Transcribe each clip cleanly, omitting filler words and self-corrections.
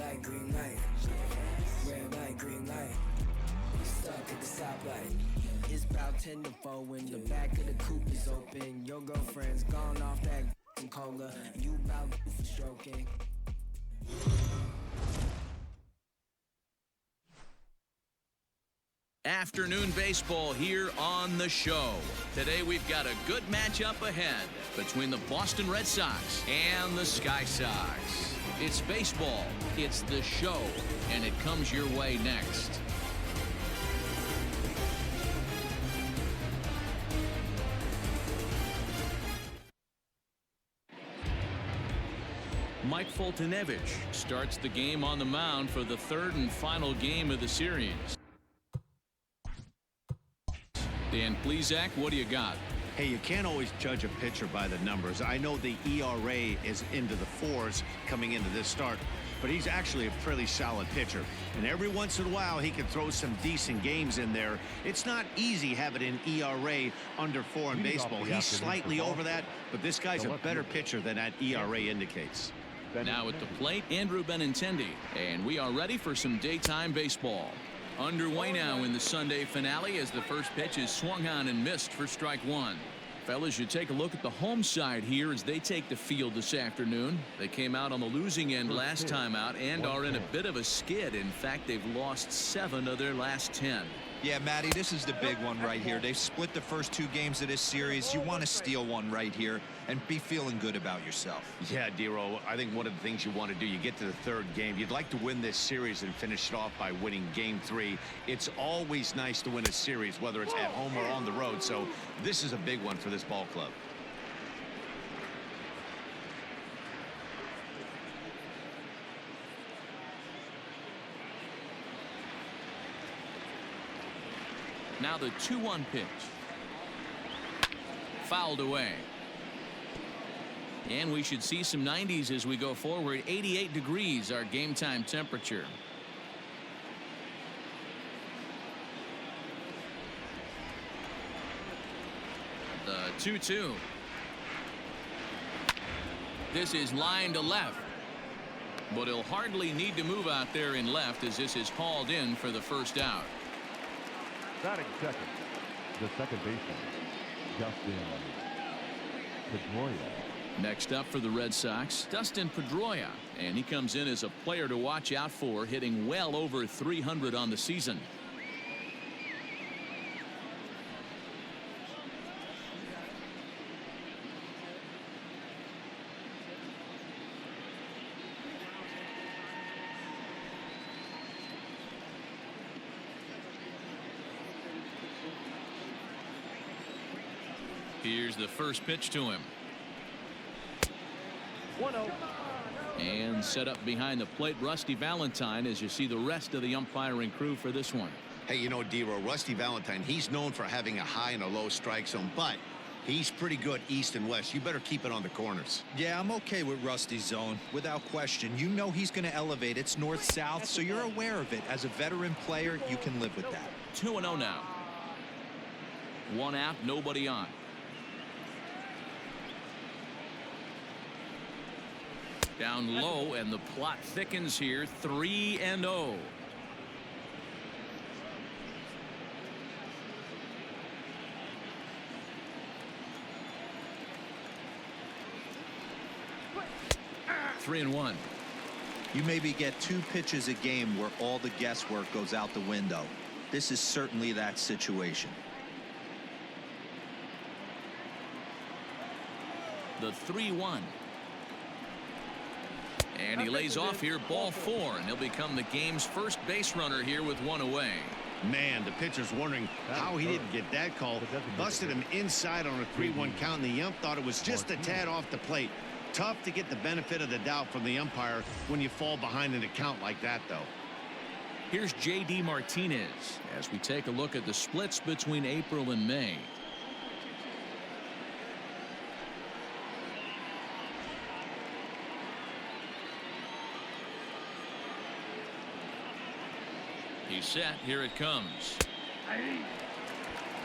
light, green light. Red light, green light. Stuck at the stoplight. It's about 10 to 4 when the back of the coupe is open. Your girlfriend's gone off that cola. You about for stroking. Afternoon baseball here on the show. Today we've got a good matchup ahead between the Boston Red Sox and the Sky Sox. It's baseball, it's the show, and it comes your way next. Mike Foltynewicz starts the game on the mound for the third and final game of the series. Dan Plesac, what do you got? Hey, you can't always judge a pitcher by the numbers. I know the ERA is into the 4s coming into this start, but he's actually a pretty solid pitcher. And every once in a while, he can throw some decent games in there. It's not easy having an ERA under 4 in baseball. He's slightly over that, but this guy's a better pitcher than that ERA indicates. Now at the plate, Andrew Benintendi, and we are ready for some daytime baseball. Underway now in the Sunday finale as the first pitch is swung on and missed for strike one. Fellas, you take a look at the home side here as they take the field this afternoon. They came out on the losing end last time out and are in a bit of a skid. In fact, they've lost 7 of their last 10. Yeah, Matty, this is the big one right here. They've split the first 2 games of this series. You want to steal one right here and be feeling good about yourself. Yeah, Dero, I think one of the things you want to do, you get to the 3rd game, you'd like to win this series and finish it off by winning game 3. It's always nice to win a series, whether it's at home or on the road. So this is a big one for this ball club. Now the 2-1 pitch. Fouled away. And we should see some 90s as we go forward. 88 degrees our game time temperature. The 2-2. This is line to left. But he'll hardly need to move out there in left as this is hauled in for the first out. Batting second, the second baseman, Dustin Pedroia. Next up for the Red Sox, Dustin Pedroia, and he comes in as a player to watch out for, hitting well over 300 on the season. Here's the first pitch to him. 1-0. And set up behind the plate, Rusty Valentine, as you see the rest of the umpiring crew for this one. Hey, you know, Dero, Rusty Valentine, he's known for having a high and a low strike zone, but he's pretty good east and west. You better keep it on the corners. Yeah, I'm okay with Rusty's zone, without question. You know he's going to elevate. It's north-south, so you're aware of it. As a veteran player, you can live with that. 2-0 now. 1 out, nobody on. Down low, and the plot thickens here. 3-0. Three and 1. You maybe get 2 pitches a game where all the guesswork goes out the window. This is certainly that situation. The 3-1. And he lays off here, ball 4, and he'll become the game's first base runner here with 1 away. Man, the pitcher's wondering how he didn't get that call. Busted him inside on a 3-1 count, and the ump thought it was just a tad off the plate. Tough to get the benefit of the doubt from the umpire when you fall behind in a count like that, though. Here's J.D. Martinez as we take a look at the splits between April and May. He's set. Here it comes.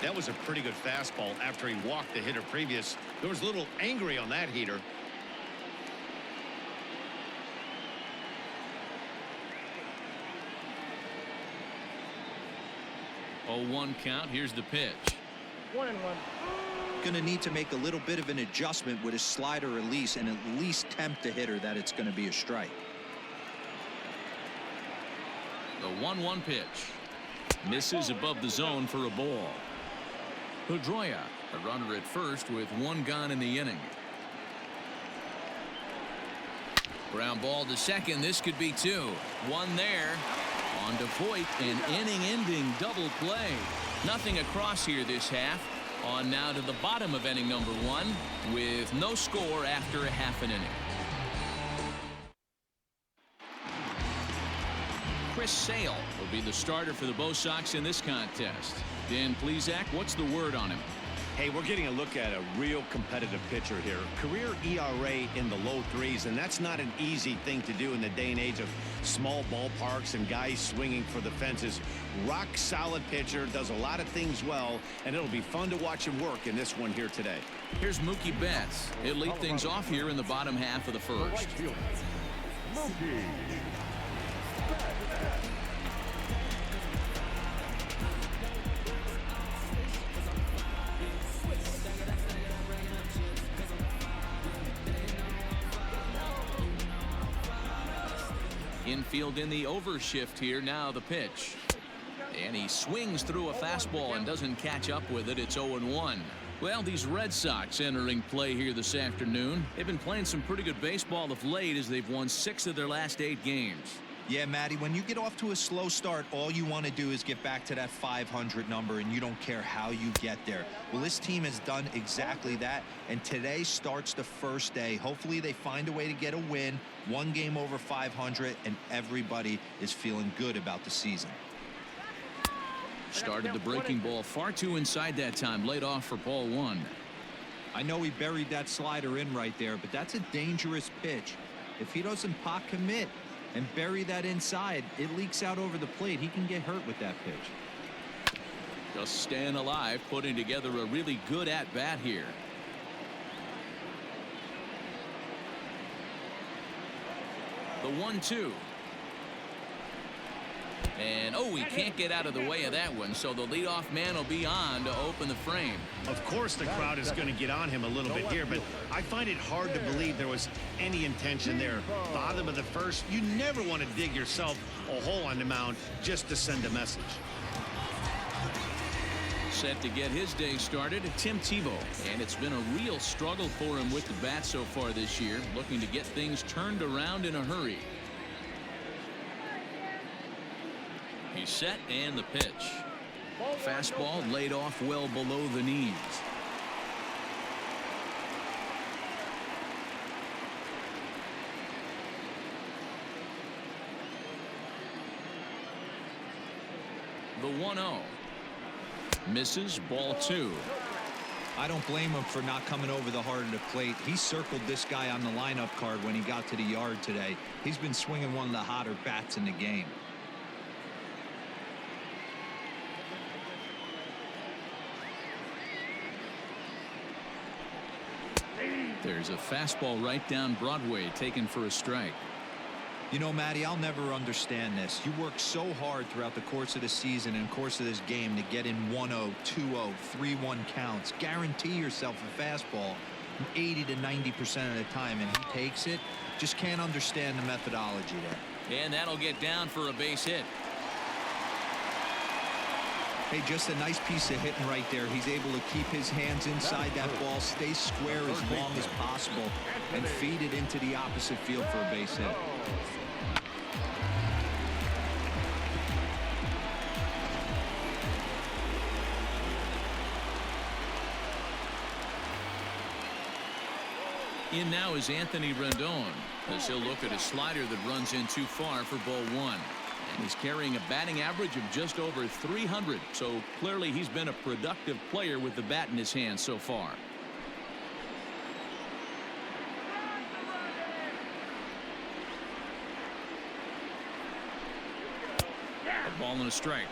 That was a pretty good fastball after he walked the hitter previous. There was a little angry on that heater. 0-1 count. Here's the pitch. 1-1. Going to need to make a little bit of an adjustment with his slider release and at least tempt the hitter that it's going to be a strike. The 1-1 pitch. Misses above the zone for a ball. Pedroia, a runner at first with one gone in the inning. Ground ball to second. This could be two. One there. On to Voit, an inning-ending double play. Nothing across here this half. On now to the bottom of inning number 1 with no score after a half an inning. Chris Sale will be the starter for the Bo Sox in this contest. Dan Plesac, what's the word on him? Hey, we're getting a look at a real competitive pitcher here. Career ERA in the low 3s, and that's not an easy thing to do in the day and age of small ballparks and guys swinging for the fences. Rock solid pitcher, does a lot of things well, and it'll be fun to watch him work in this one here today. Here's Mookie Betts. He'll lead things off here in the bottom half of the first. Mookie. Infield in the overshift here. Now the pitch. And he swings through a fastball and doesn't catch up with it. It's 0-1. Well, these Red Sox entering play here this afternoon. They've been playing some pretty good baseball of late as they've won 6 of their last 8 games. Yeah, Matty, when you get off to a slow start, all you want to do is get back to that 500 number, and you don't care how you get there. Well, this team has done exactly that, and today starts the first day. Hopefully they find a way to get a win, 1 game over 500, and everybody is feeling good about the season. Started the breaking ball far too inside that time. Laid off for ball 1. I know he buried that slider in right there, but that's a dangerous pitch. If he doesn't pot commit and bury that inside, it leaks out over the plate. He can get hurt with that pitch. Just staying alive, putting together a really good at-bat here. The 1-2. And he can't get out of the way of that one, so the leadoff man will be on to open the frame. Of course the crowd is going to get on him a little bit here, but I find it hard to believe there was any intention there. Bottom of the first, you never want to dig yourself a hole on the mound just to send a message. Set to get his day started, Tim Tebow. And it's been a real struggle for him with the bat so far this year, looking to get things turned around in a hurry. He's set, and the pitch. Fastball laid off well below the knees. The 1-0. Misses, ball 2. I don't blame him for not coming over the heart of the plate. He circled this guy on the lineup card when he got to the yard today. He's been swinging one of the hotter bats in the game. There's a fastball right down Broadway taken for a strike. You know, Matty, I'll never understand this. You work so hard throughout the course of the season and course of this game to get in 1-0, 2-0, 3-1 counts. Guarantee yourself a fastball 80 to 90% of the time, and he takes it. Just can't understand the methodology there. And that'll get down for a base hit. Hey, just a nice piece of hitting right there. He's able to keep his hands inside that ball, stay square as long as possible, and feed it into the opposite field for a base hit. In now is Anthony Rendon, as he'll look at a slider that runs in too far for ball 1. And he's carrying a batting average of just over 300, so clearly he's been a productive player with the bat in his hand so far. A ball and a strike.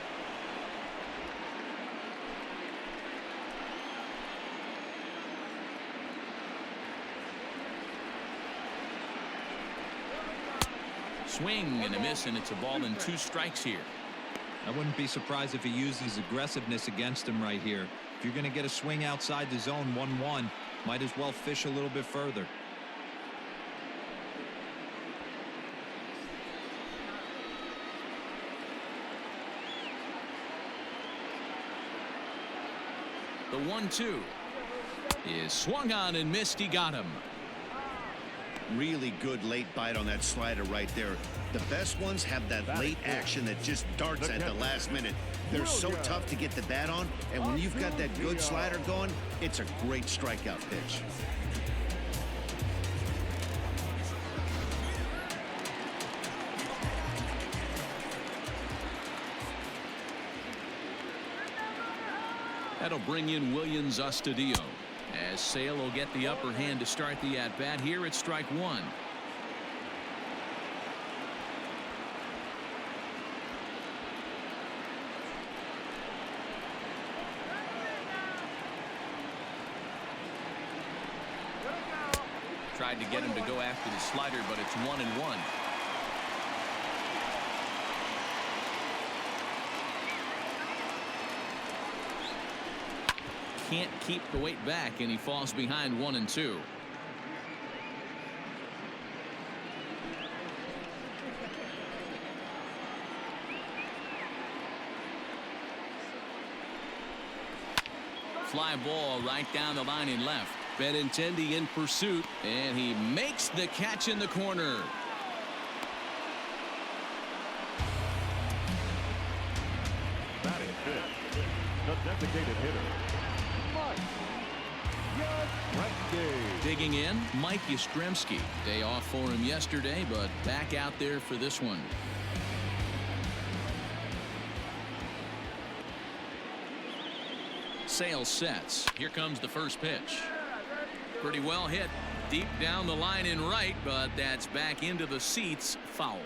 Swing and a miss, and it's a ball and 2 strikes here. I wouldn't be surprised if he used his aggressiveness against him right here. If you're going to get a swing outside the zone 1-1, might as well fish a little bit further. The 1-2 is swung on and missed. He got him. Really good late bite on that slider right there. The best ones have that late action that just darts at the last minute. They're so tough to get the bat on, and when you've got that good slider going, it's a great strikeout pitch. That'll bring in Williams Astudillo, as Sale will get the upper hand to start the at-bat here at strike one. Tried to get him to go after the slider, but it's 1-1. Can't keep the weight back, and he falls behind 1-2. Fly ball right down the line and left. Benintendi in pursuit, and he makes the catch in the corner. Batting fifth, the designated hitter, Digging in, Mike Yastrzemski. Day off for him yesterday, but back out there for this one. Sale sets. Here comes the first pitch. Pretty well hit deep down the line in right, but that's back into the seats. Foul.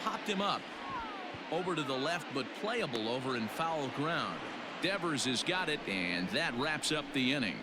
Popped him up over to the left, but playable over in foul ground. Devers has got it, and that wraps up the inning.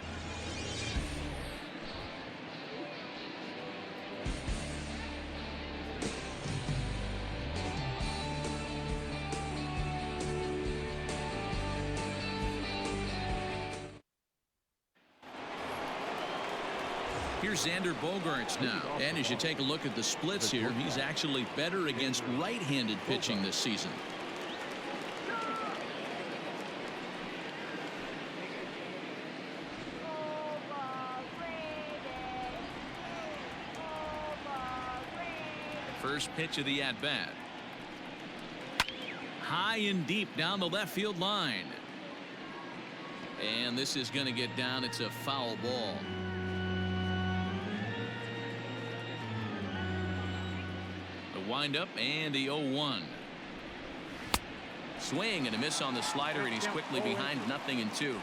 Here's Xander Bogaerts now, and as you take a look at the splits here, he's actually better against right-handed pitching this season. First pitch of the at-bat. High and deep down the left field line. And this is going to get down. It's a foul ball. The windup and the 0-1. Swing and a miss on the slider, and he's quickly behind 0-2.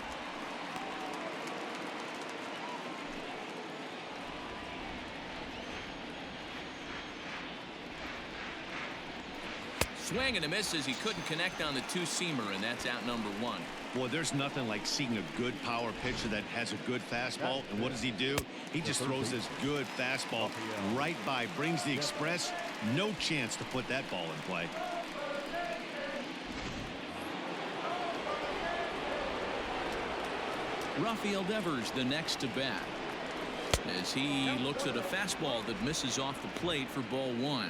Swing and a miss as he couldn't connect on the two-seamer, and that's out number one. Boy, there's nothing like seeing a good power pitcher that has a good fastball. And what does he do? He just throws this good fastball right by, brings the express. No chance to put that ball in play. Rafael Devers the next to bat, as he looks at a fastball that misses off the plate for ball one.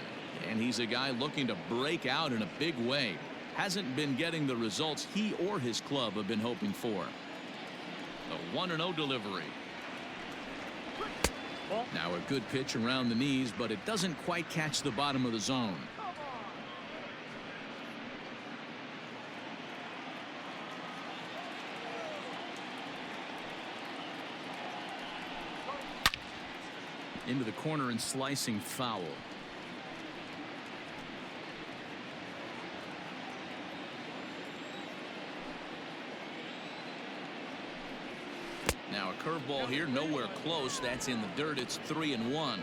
And he's a guy looking to break out in a big way. Hasn't been getting the results he or his club have been hoping for. The 1-0 delivery. Now a good pitch around the knees, but it doesn't quite catch the bottom of the zone. Into the corner and slicing foul. Now a curveball here, nowhere close. That's in the dirt. It's 3-1.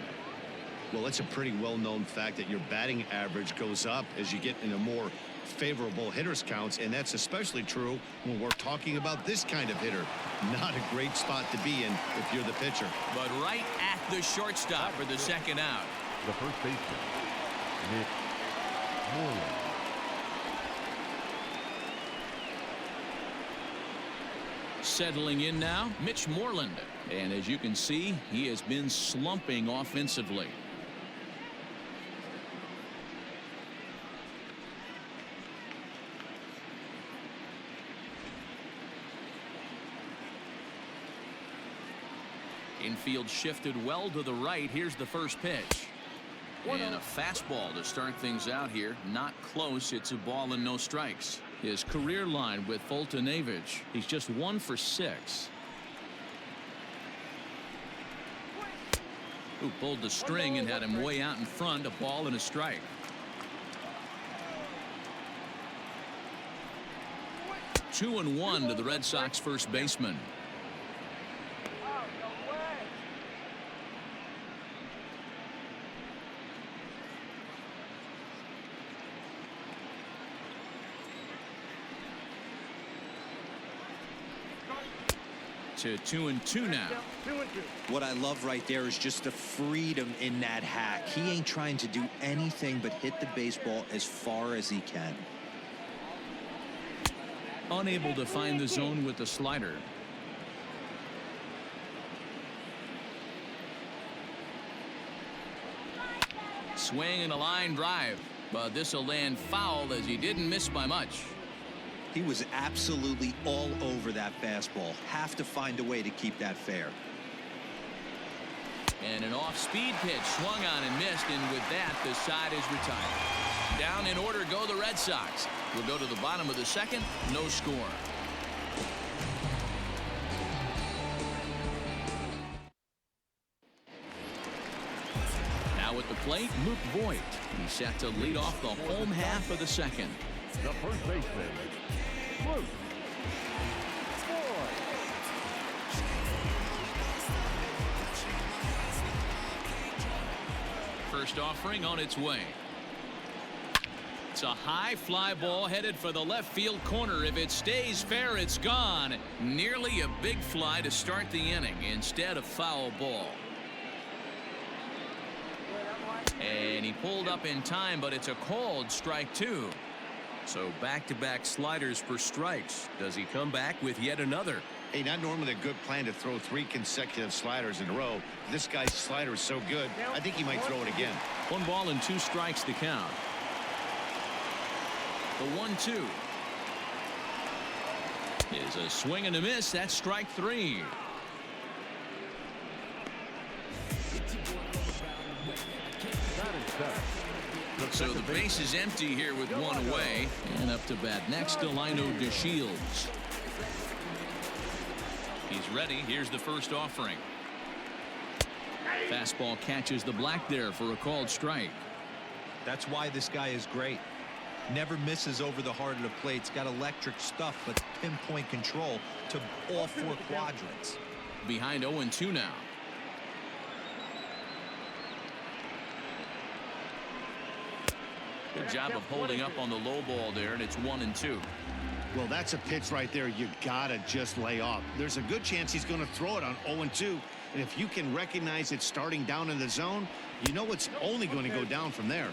Well, it's a pretty well-known fact that your batting average goes up as you get into more favorable hitters counts, and that's especially true when we're talking about this kind of hitter. Not a great spot to be in if you're the pitcher. But right at the shortstop for the second out. The first baseman, Nick Moreland. Settling in now, Mitch Moreland. And as you can see, he has been slumping offensively. Infield shifted well to the right. Here's the first pitch. And a fastball to start things out here. Not close. It's a ball and no strikes. His career line with Fultonavich. He's just 1 for 6. Who pulled the string and had him way out in front. A ball and a strike. Two and one to the Red Sox first baseman. To 2-2 now. What I love right there is just the freedom in that hack. He ain't trying to do anything but hit the baseball as far as he can. Unable to find the zone with the slider. Swing and a line drive, but this will land foul as he didn't miss by much. He was absolutely all over that fastball. Have to find a way to keep that fair. And an off-speed pitch swung on and missed, and with that the side is retired. Down in order go the Red Sox. We'll go to the bottom of the second. No score. Now at the plate, Luke Voigt. He's set to lead off the home half of the second. The first baseman, Luke Voigt. First offering on its way. It's a high fly ball headed for the left field corner. If it stays fair, it's gone. Nearly a big fly to start the inning. Instead, a foul ball. And he pulled up in time, but it's a called strike 2. So back-to-back sliders for strikes. Does he come back with yet another? Hey, not normally a good plan to throw 3 consecutive sliders in a row. This guy's slider is so good, I think he might throw it again. 1 ball and 2 strikes to count. The 1-2 is a swing and a miss. That's strike 3. So the base is empty here with 1 away. And up to bat next, Delino DeShields. He's ready. Here's the first offering. Fastball catches the black there for a called strike. That's why this guy is great. Never misses over the heart of the plate. He's got electric stuff, but pinpoint control to all 4 quadrants. Behind 0-2 now. Good job of holding up on the low ball there, and it's 1-2. Well, that's a pitch right there you gotta just lay off. There's a good chance he's going to throw it on 0-2, and if you can recognize it starting down in the zone, you know it's only going to go down from there.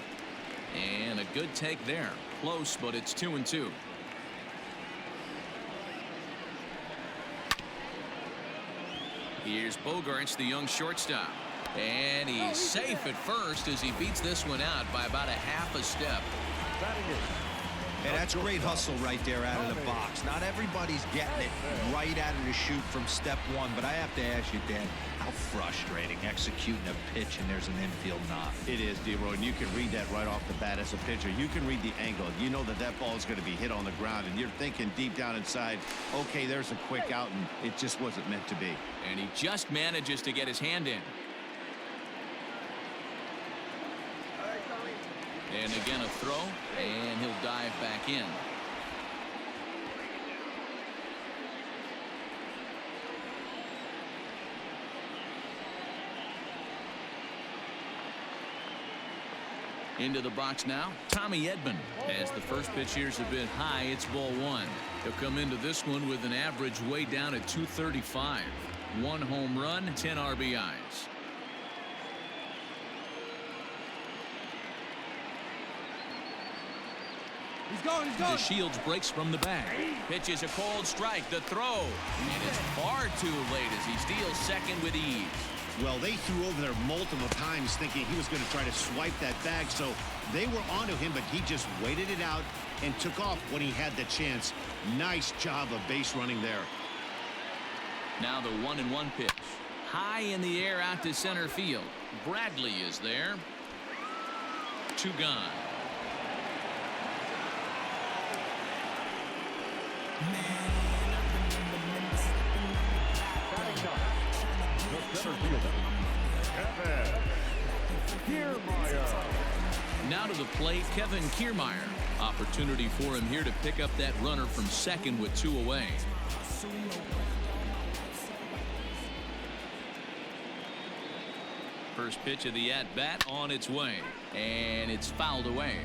And a good take there. Close, but it's 2-2. Here's Bogarts, the young shortstop. And he's safe at first as he beats this one out by about a half a step. And that's great hustle right there out of the box. Not everybody's getting it right out of the chute from step 1, but I have to ask you, Dan, how frustrating executing a pitch and there's an infield knock. It is, D-Roy, and you can read that right off the bat as a pitcher. You can read the angle. You know that that ball is going to be hit on the ground, and you're thinking deep down inside, okay, there's a quick out, and it just wasn't meant to be. And he just manages to get his hand in. And again a throw, and he'll dive back in. Into the box now, Tommy Edman. As the first pitch here's a bit high, it's ball one. He'll come into this one with an average way down at 235. 1 home run, 10 RBIs. He's going. DeShields breaks from the bag. Pitches a cold strike. The throw. And it's far too late as he steals second with ease. Well, they threw over there multiple times thinking he was going to try to swipe that bag, so they were onto him, but he just waited it out and took off when he had the chance. Nice job of base running there. Now the 1-1 pitch. High in the air out to center field. Bradley is there. 2 gone. The center fielder, Kevin Kiermaier. Now to the plate, Kevin Kiermaier. Opportunity for him here to pick up that runner from second with 2 away. First pitch of the at-bat on its way, and it's fouled away.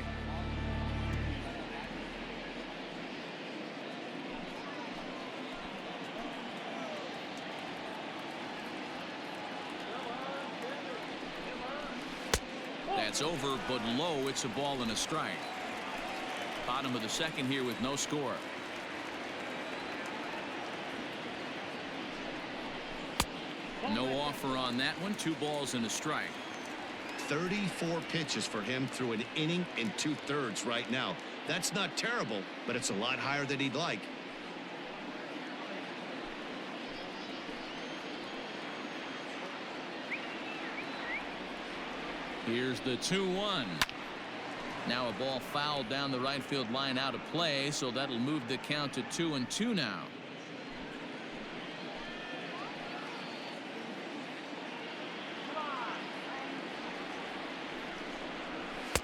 That's over, but low. It's a ball and a strike. Bottom of the second here with no score. No offer on that one. 2 balls and a strike. 34 pitches for him through an inning and 2/3 right now. That's not terrible, but it's a lot higher than he'd like. Here's the 2-1. Now a ball fouled down the right field line out of play, so that'll move the count to 2-2 now.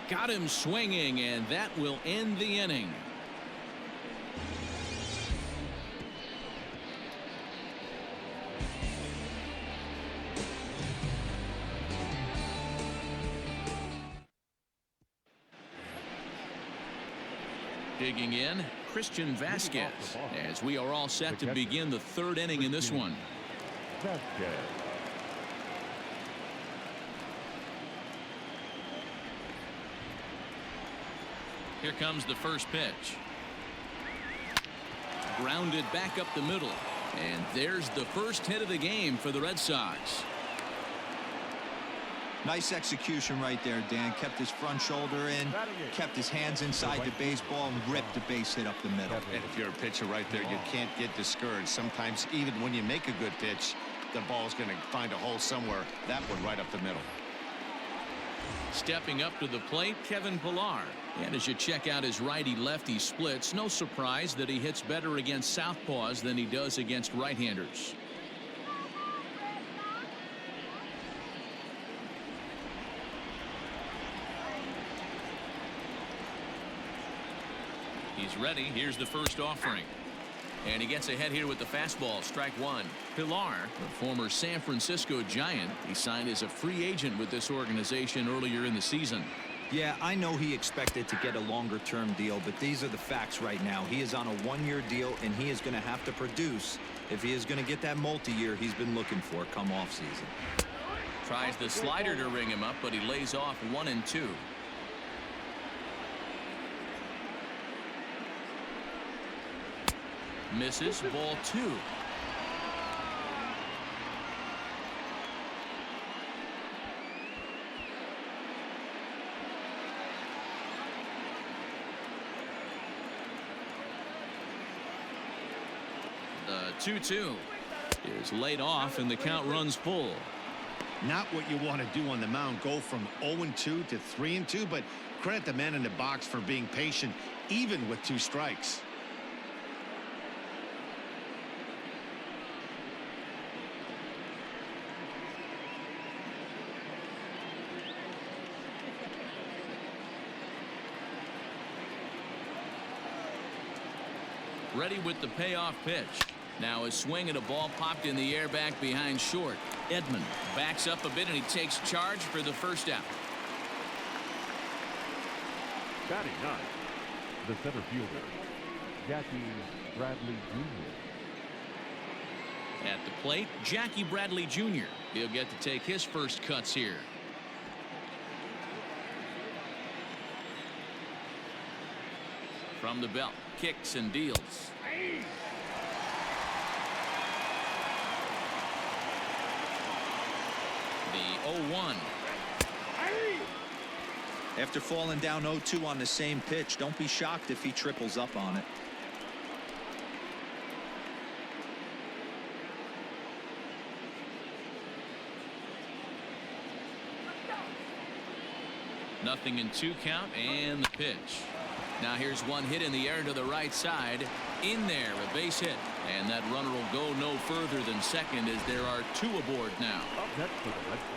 Got him swinging, and that will end the inning. Digging in, Christian Vasquez, as we are all set to begin the 3rd inning in this one. Vasquez. Here comes the first pitch. Grounded back up the middle. And there's the first hit of the game for the Red Sox. Nice execution right there, Dan. Kept his front shoulder in, kept his hands inside the baseball, and ripped the base hit up the middle. And if you're a pitcher right there, you can't get discouraged. Sometimes even when you make a good pitch, the ball's going to find a hole somewhere. That one right up the middle. Stepping up to the plate, Kevin Pillar. And as you check out his righty-lefty splits, no surprise that he hits better against southpaws than he does against right-handers. He's ready. Here's the first offering. And he gets ahead here with the fastball. Strike 1. Pillar, the former San Francisco Giant, he signed as a free agent with this organization earlier in the season. Yeah, I know he expected to get a longer-term deal, but these are the facts right now. He is on a 1-year deal, and he is going to have to produce if he is going to get that multi-year he's been looking for come off-season. Tries the slider to ring him up, but he lays off 1-2. Misses, ball 2. The 2-2 is laid off, and the count runs full. Not what you want to do on the mound. Go from 0-2 to 3-2, but credit the man in the box for being patient, even with 2 strikes. Ready with the payoff pitch. Now a swing and a ball popped in the air back behind short. Edman backs up a bit and he takes charge for the first out. Batting ninth, the center fielder, Jackie Bradley Jr. At the plate, Jackie Bradley Jr. He'll get to take his first cuts here. From the belt, kicks and deals. The 0-1. After falling down 0-2 on the same pitch, don't be shocked if he triples up on it. Nothing in 2 count and the pitch. Now here's one hit in the air to the right side. In there, a base hit. And that runner will go no further than second as there are 2 aboard now. Up next for the Red Sox.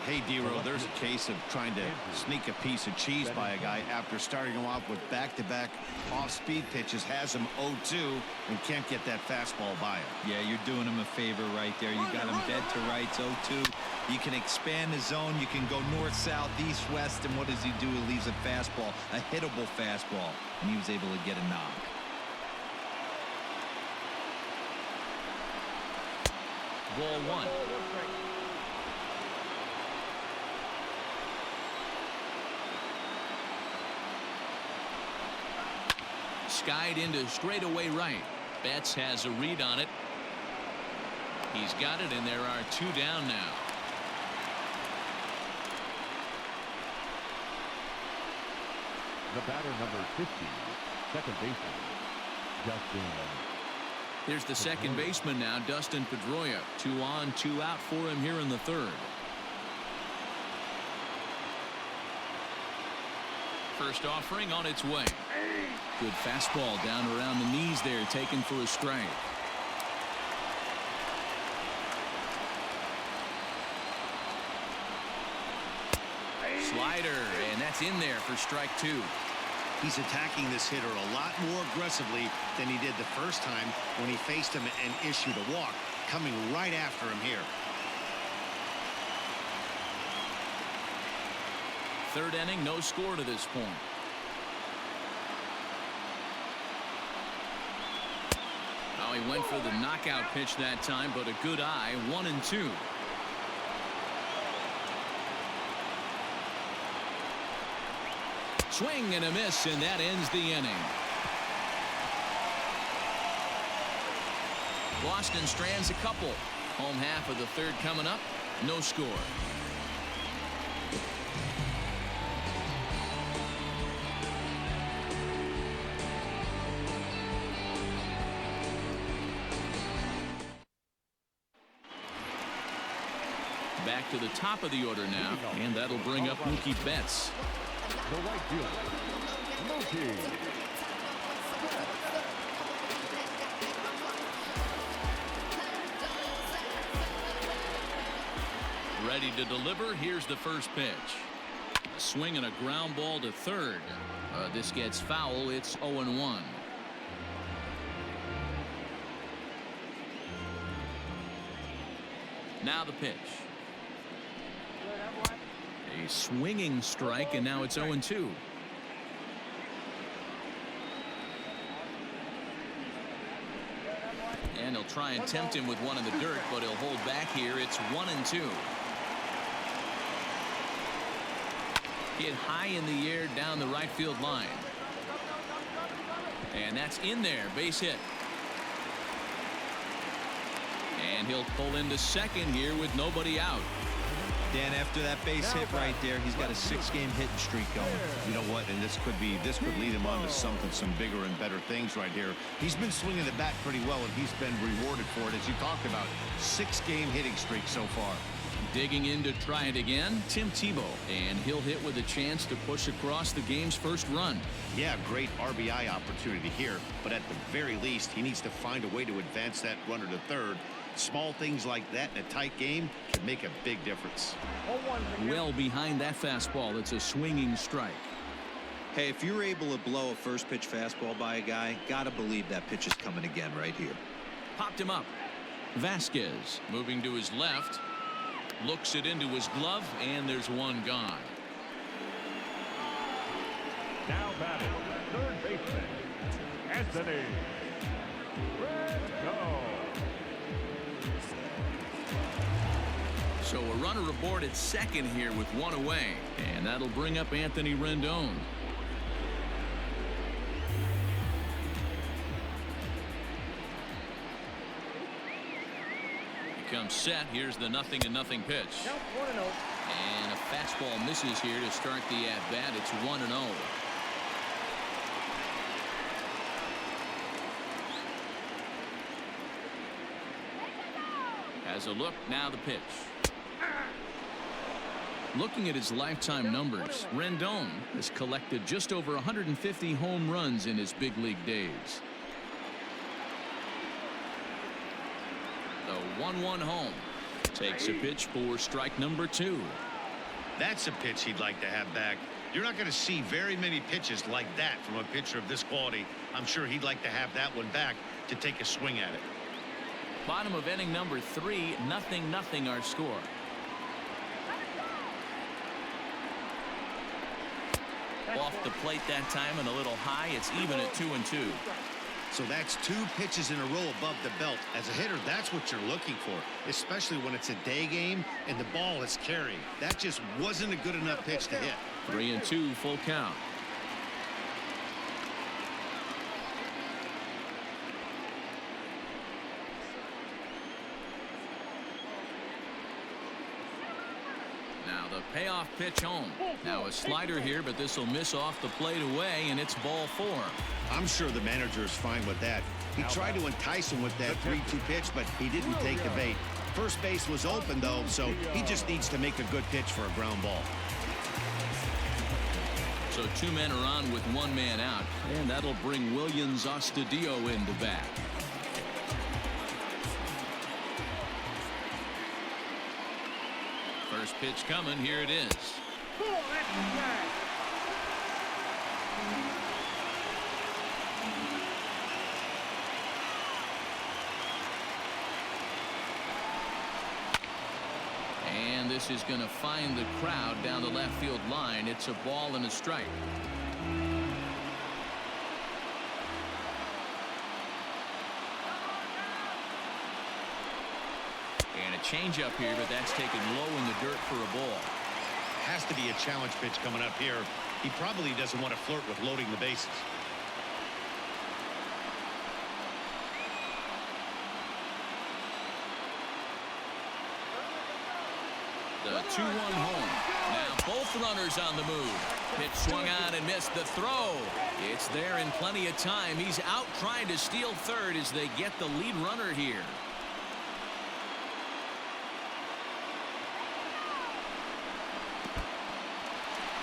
Hey, D-Row, there's a case of trying to sneak a piece of cheese by a guy after starting him off with back-to-back off-speed pitches, has him 0-2, and can't get that fastball by him. Yeah, you're doing him a favor right there. You got him dead to rights, 0-2. You can expand the zone. You can go north, south, east, west, and what does he do? He leaves a fastball, a hittable fastball, and he was able to get a knock. Ball 1. Skied into straightaway right. Betts has a read on it. He's got it, and there are 2 down now. The batter number 50, second baseman, Dustin. Here's the second baseman now, Dustin Pedroia. 2 on, 2 out for him here in the 3rd. First offering on its way. Good fastball down around the knees there, taken for a strike. Slider, and that's in there for strike 2. He's attacking this hitter a lot more aggressively than he did the first time when he faced him and issued a walk, coming right after him here. 3rd inning, no score to this point. Oh, he went for the knockout pitch that time, but a good eye. 1-2. Swing and a miss, and that ends the inning. Boston strands a couple. Home half of the 3rd coming up. No score. Back to the top of the order now, and that'll bring up Mookie Betts. The right fielder, Mookie. Ready to deliver. Here's the first pitch. A swing and a ground ball to 3rd. This gets foul. It's 0-1. Now the pitch. A swinging strike, and now it's 0-2. And he'll try and tempt him with one in the dirt, but he'll hold back here. It's 1-2. Hit high in the air down the right field line. And that's in there. Base hit. And he'll pull into second here with nobody out. Dan, after that base hit right there, he's got a 6-game hitting streak going. You know what? And this could lead him on to some bigger and better things right here. He's been swinging the bat pretty well, and he's been rewarded for it, as you talked about. 6-game hitting streak so far. Digging in to try it again, Tim Tebow, and he'll hit with a chance to push across the game's first run. Yeah, great RBI opportunity here, but at the very least, he needs to find a way to advance that runner to 3rd. Small things like that in a tight game can make a big difference. Well behind that fastball, it's a swinging strike. Hey, if you're able to blow a first pitch fastball by a guy, gotta believe that pitch is coming again right here. Popped him up. Vasquez moving to his left. Looks it into his glove, and there's one gone. Now batting, third baseman, Anthony Rendon. So a runner aboard at second here with one away, and that'll bring up Anthony Rendon. He comes set. Here's the 0-0 pitch. And a fastball misses here to start the at-bat. It's 1-0. Has a look, now the pitch. Looking at his lifetime numbers, Rendon has collected just over 150 home runs in his big league days. The 1-1 home. Takes a pitch for strike number 2. That's a pitch he'd like to have back. You're not going to see very many pitches like that from a pitcher of this quality. I'm sure he'd like to have that one back to take a swing at it. Bottom of inning number 3, 0-0 our score. Off the plate that time and a little high. It's even at 2-2. So that's 2 pitches in a row above the belt. As a hitter, that's what you're looking for, especially when it's a day game and the ball is carrying. That just wasn't a good enough pitch to hit. 3-2 full count. Now the payoff pitch home. Now a slider here, but this will miss off the plate away, and it's ball 4. I'm sure the manager is fine with that. He tried to entice him with that 3-2 pitch, but he didn't take the bait. First base was open, though, so he just needs to make a good pitch for a ground ball. So 2 men are on with 1 man out, and that'll bring Williams Astudillo into bat. First pitch coming. Here it is. And this is going to find the crowd down the left field line. It's a ball and a strike. And a changeup here, but that's taken low in the dirt for a ball. Has to be a challenge pitch coming up here. He probably doesn't want to flirt with loading the bases. The 2-1 home. Now both runners on the move. Pitch swung on and missed. The throw. It's there in plenty of time. He's out trying to steal third as they get the lead runner here.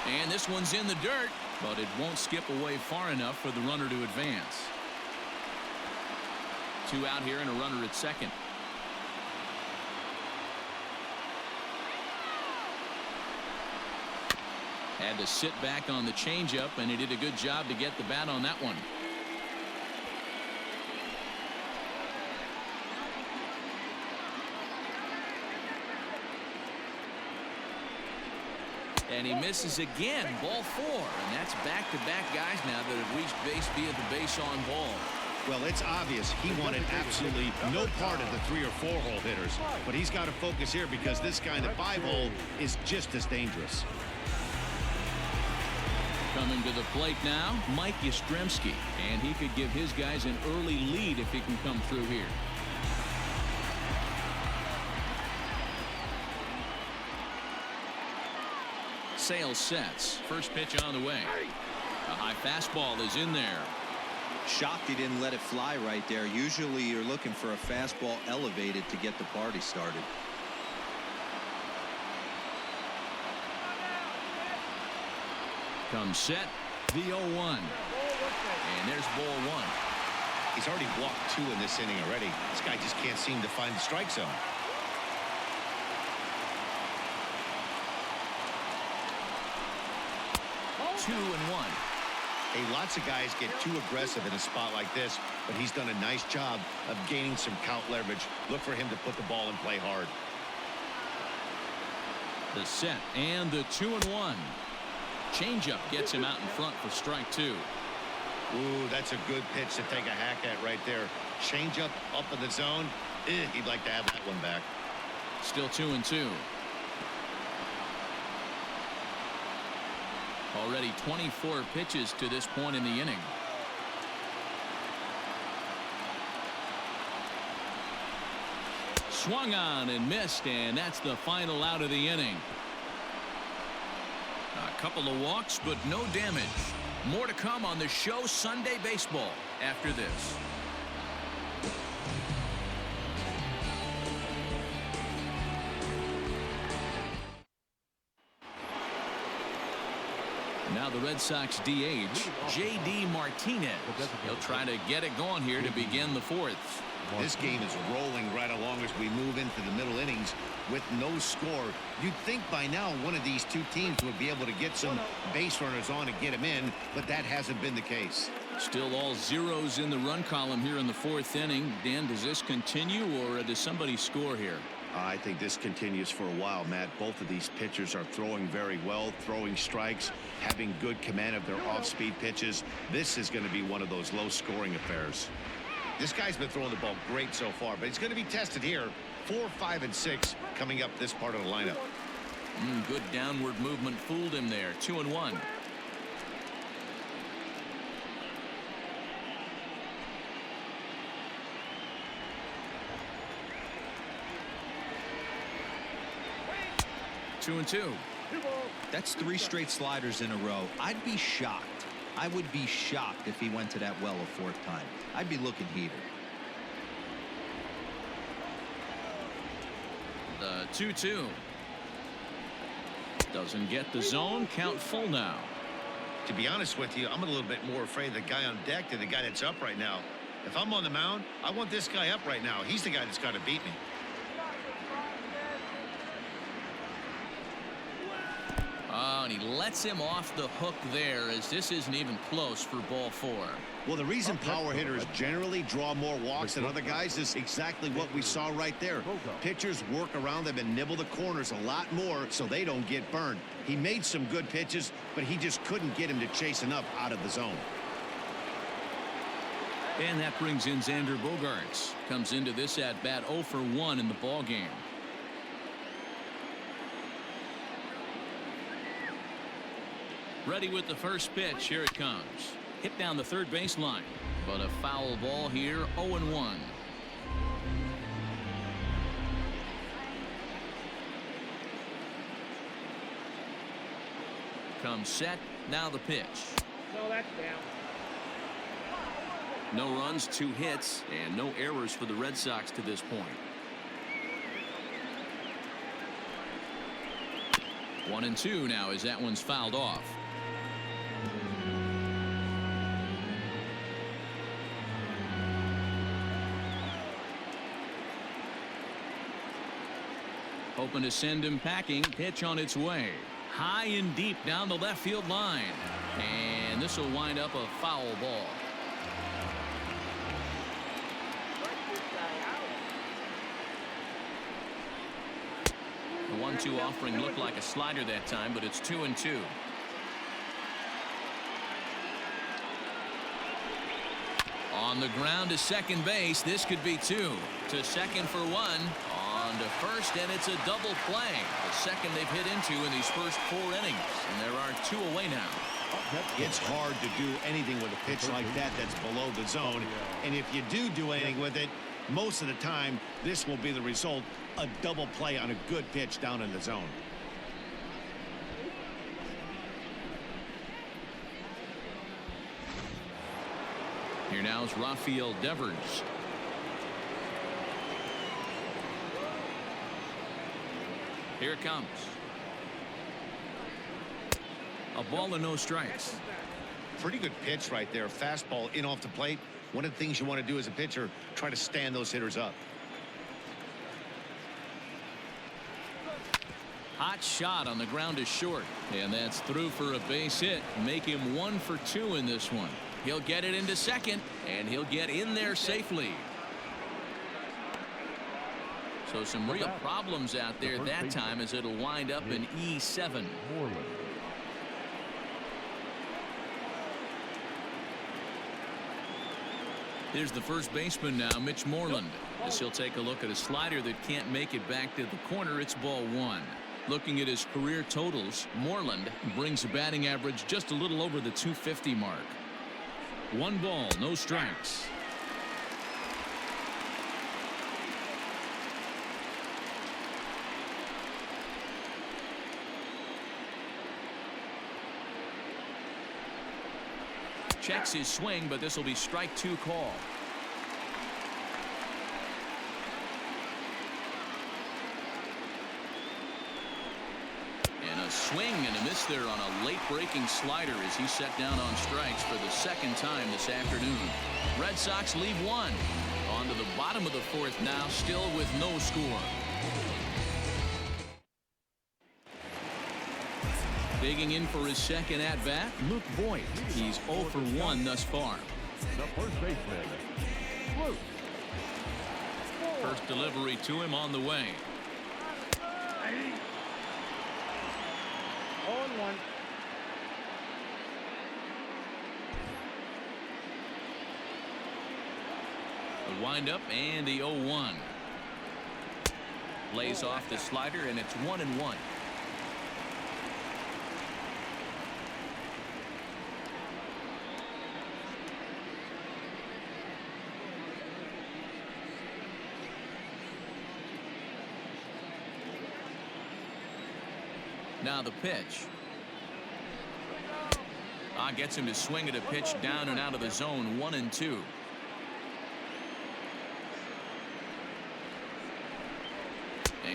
And this one's in the dirt, but it won't skip away far enough for the runner to advance. 2 out here and a runner at second. Had to sit back on the changeup, and he did a good job to get the bat on that one. And he misses again. Ball 4. And that's back-to-back guys now that have reached base via the base on ball. Well, it's obvious he wanted absolutely no part of the 3 or 4 hole hitters. But he's got to focus here because this guy in the 5 hole is just as dangerous. Coming to the plate now, Mike Yastrzemski. And he could give his guys an early lead if he can come through here. Sales sets. First pitch on the way. A high fastball is in there. Shocked he didn't let it fly right there. Usually you're looking for a fastball elevated to get the party started. Comes set. The 0-1. And there's ball 1. He's already walked 2 in this inning already. This guy just can't seem to find the strike zone. Two and 1. Hey, lots of guys get too aggressive in a spot like this, but he's done a nice job of gaining some count leverage. Look for him to put the ball in play hard. The set and the 2-1. Changeup gets him out in front for strike 2. Ooh, that's a good pitch to take a hack at right there. Changeup up in the zone. He'd like to have that one back. Still 2-2. Already 24 pitches to this point in the inning. Swung on and missed, and that's the final out of the inning. A couple of walks, but no damage. More to come on the show Sunday Baseball after this. Now the Red Sox DH, J.D. Martinez. He'll try to get it going here to begin the 4th. This game is rolling right along as we move into the middle innings with no score. You'd think by now one of these two teams would be able to get some base runners on and get them in, but that hasn't been the case. Still all zeros in the run column here in the 4th inning. Dan, does this continue, or does somebody score here? I think this continues for a while, Matt. Both of these pitchers are throwing very well, throwing strikes, having good command of their off-speed pitches. This is going to be one of those low-scoring affairs. This guy's been throwing the ball great so far, but he's going to be tested here. 4, 5, and 6 coming up this part of the lineup. Good downward movement fooled him there. 2-1. Two and two. That's 3 straight sliders in a row. I'd be shocked. I would be shocked if he went to that well a 4th time. I'd be looking heated. The 2-2. Doesn't get the zone. Count full now. To be honest with you, I'm a little bit more afraid of the guy on deck than the guy that's up right now. If I'm on the mound, I want this guy up right now. He's the guy that's got to beat me. Oh, and he lets him off the hook there, as this isn't even close for ball 4. Well, the reason power hitters generally draw more walks than other guys is exactly what we saw right there. Pitchers work around them and nibble the corners a lot more so they don't get burned. He made some good pitches, but he just couldn't get him to chase enough out of the zone. And that brings in Xander Bogaerts. Comes into this at bat 0 for 1 in the ball game. Ready with the first pitch. Here it comes. Hit down the third baseline, but a foul ball here. 0-1. Comes set. Now the pitch. No, that's down. No runs, 2 hits, and no errors for the Red Sox to this point. 1-2 now as that one's fouled off. Hoping to send him packing. Pitch on its way. High and deep down the left field line. And this will wind up a foul ball. The 1-2 offering looked like a slider that time, but it's 2-2. On the ground to second base. This could be 2. To second for 1. On to first, and it's a double play. The second they've hit into in these first 4 innings. And there are 2 away now. It's hard to do anything with a pitch like that that's below the zone. And if you do anything with it, most of the time, this will be the result. A double play on a good pitch down in the zone. Here now is Rafael Devers. Here it comes. A ball and no strikes. Pretty good pitch right there. Fastball in off the plate. One of the things you want to do as a pitcher, try to stand those hitters up. Hot shot on the ground is short, and that's through for a base hit. Make him 1 for 2 in this one. He'll get it into second, and he'll get in there safely. So some real problems out there that time, as it'll wind up in E7. Here's the first baseman now, Mitch Moreland, as he'll take a look at a slider that can't make it back to the corner. It's ball one. Looking at his career totals, Moreland brings a batting average just a little over the 250 mark. 1 ball, no strikes. Checks his swing, but this will be strike 2 call. And a swing and a miss there on a late breaking slider as he set down on strikes for the second time this afternoon. Red Sox leave 1. On to the bottom of the 4th now, still with no score. Digging in for his second at-bat, Luke Voigt. He's 0 for 1 thus far. The first baseman, Luke. First delivery to him on the way. 0-1. The windup and the 0-1. Lays off the slider, and it's 1-1. Now the pitch. Gets him to swing at a pitch down and out of the zone. 1-2.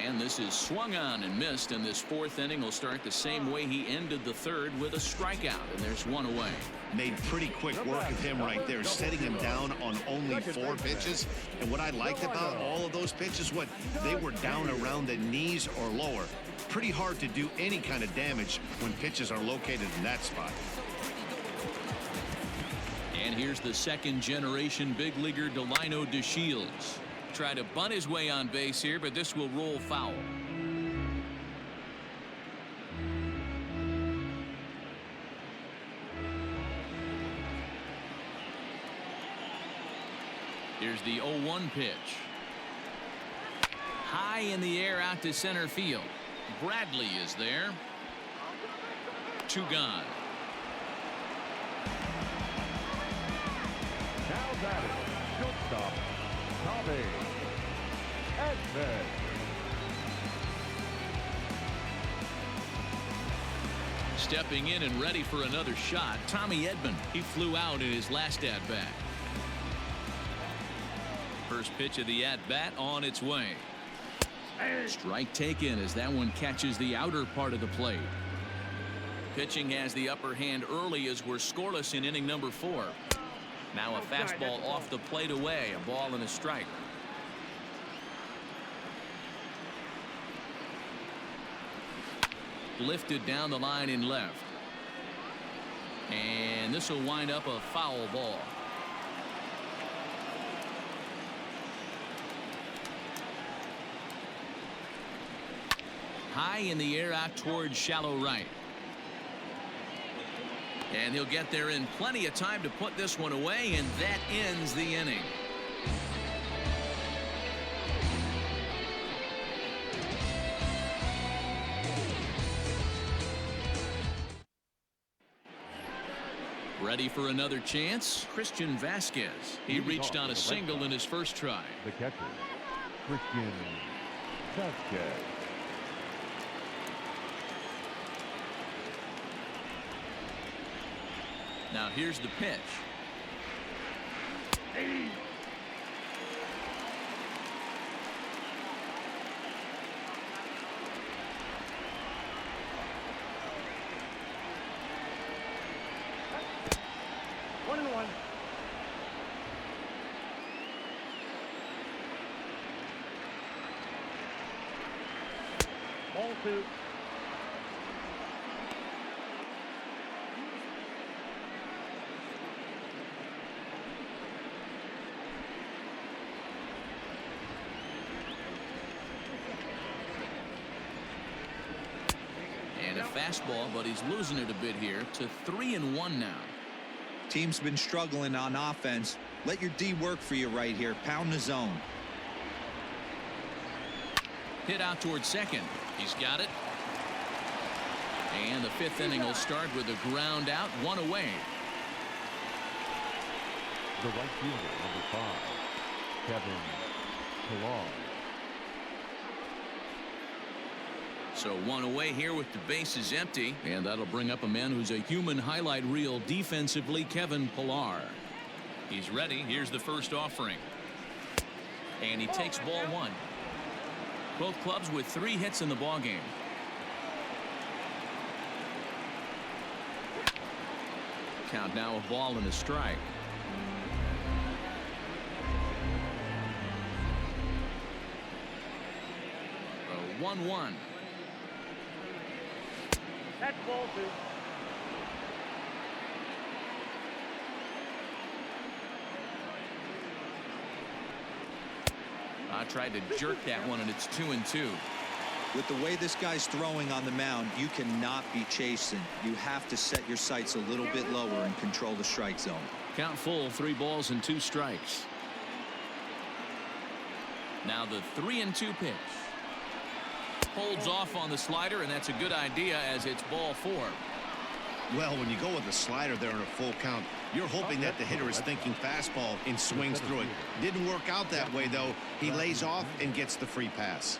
And this is swung on and missed, and this 4th inning will start the same way he ended the 3rd, with a strikeout, and there's 1 away. Made pretty quick work of him right there, setting him down on only 4 pitches. And what I liked about all of those pitches, they were down around the knees or lower. Pretty hard to do any kind of damage when pitches are located in that spot. And here's the second-generation big leaguer Delino DeShields. Try to bunt his way on base here, but this will roll foul. Here's the 0-1 pitch. High in the air out to center field. Bradley is there. 2 gone. Now batting, shortstop, Tommy Edman. Stepping in and ready for another shot, Tommy Edman. He flew out in his last at-bat. First pitch of the at-bat on its way. Strike taken as that one catches the outer part of the plate. Pitching has the upper hand early as we're scoreless in inning number 4. Now a fastball off the plate away, a ball and a strike. Lifted down the line in left. And this will wind up a foul ball. High in the air out towards shallow right. And he'll get there in plenty of time to put this one away, and that ends the inning. Ready for another chance? Christian Vasquez. He reached on a single in his first try. The catcher, Christian Vasquez. Now here's the pitch. One and one. Ball 2. And a fastball, but he's losing it a bit here to 3-1 now. Team's been struggling on offense. Let your D work for you right here. Pound the zone. Hit out towards second. He's got it. And the fifth inning will start with a ground out, one away. The right fielder, number 5, Kevin Pillar. So one away here with the bases empty, and that'll bring up a man who's a human highlight reel defensively, Kevin Pillar. He's ready. Here's the first offering. And he takes ball 1. Both clubs with 3 hits in the ballgame. Count now a ball and a strike. A 1-1. That's ball 2. I tried to jerk that one, and it's 2-2. With the way this guy's throwing on the mound, you cannot be chasing. You have to set your sights a little bit lower and control the strike zone. Count full, 3 balls and 2 strikes. Now the 3-2 pitch. Holds off on the slider, and that's a good idea as it's ball 4. Well, when you go with a slider there in a full count, you're hoping that the hitter is thinking fastball and swings through it. Didn't work out that way, though. He lays off and gets the free pass.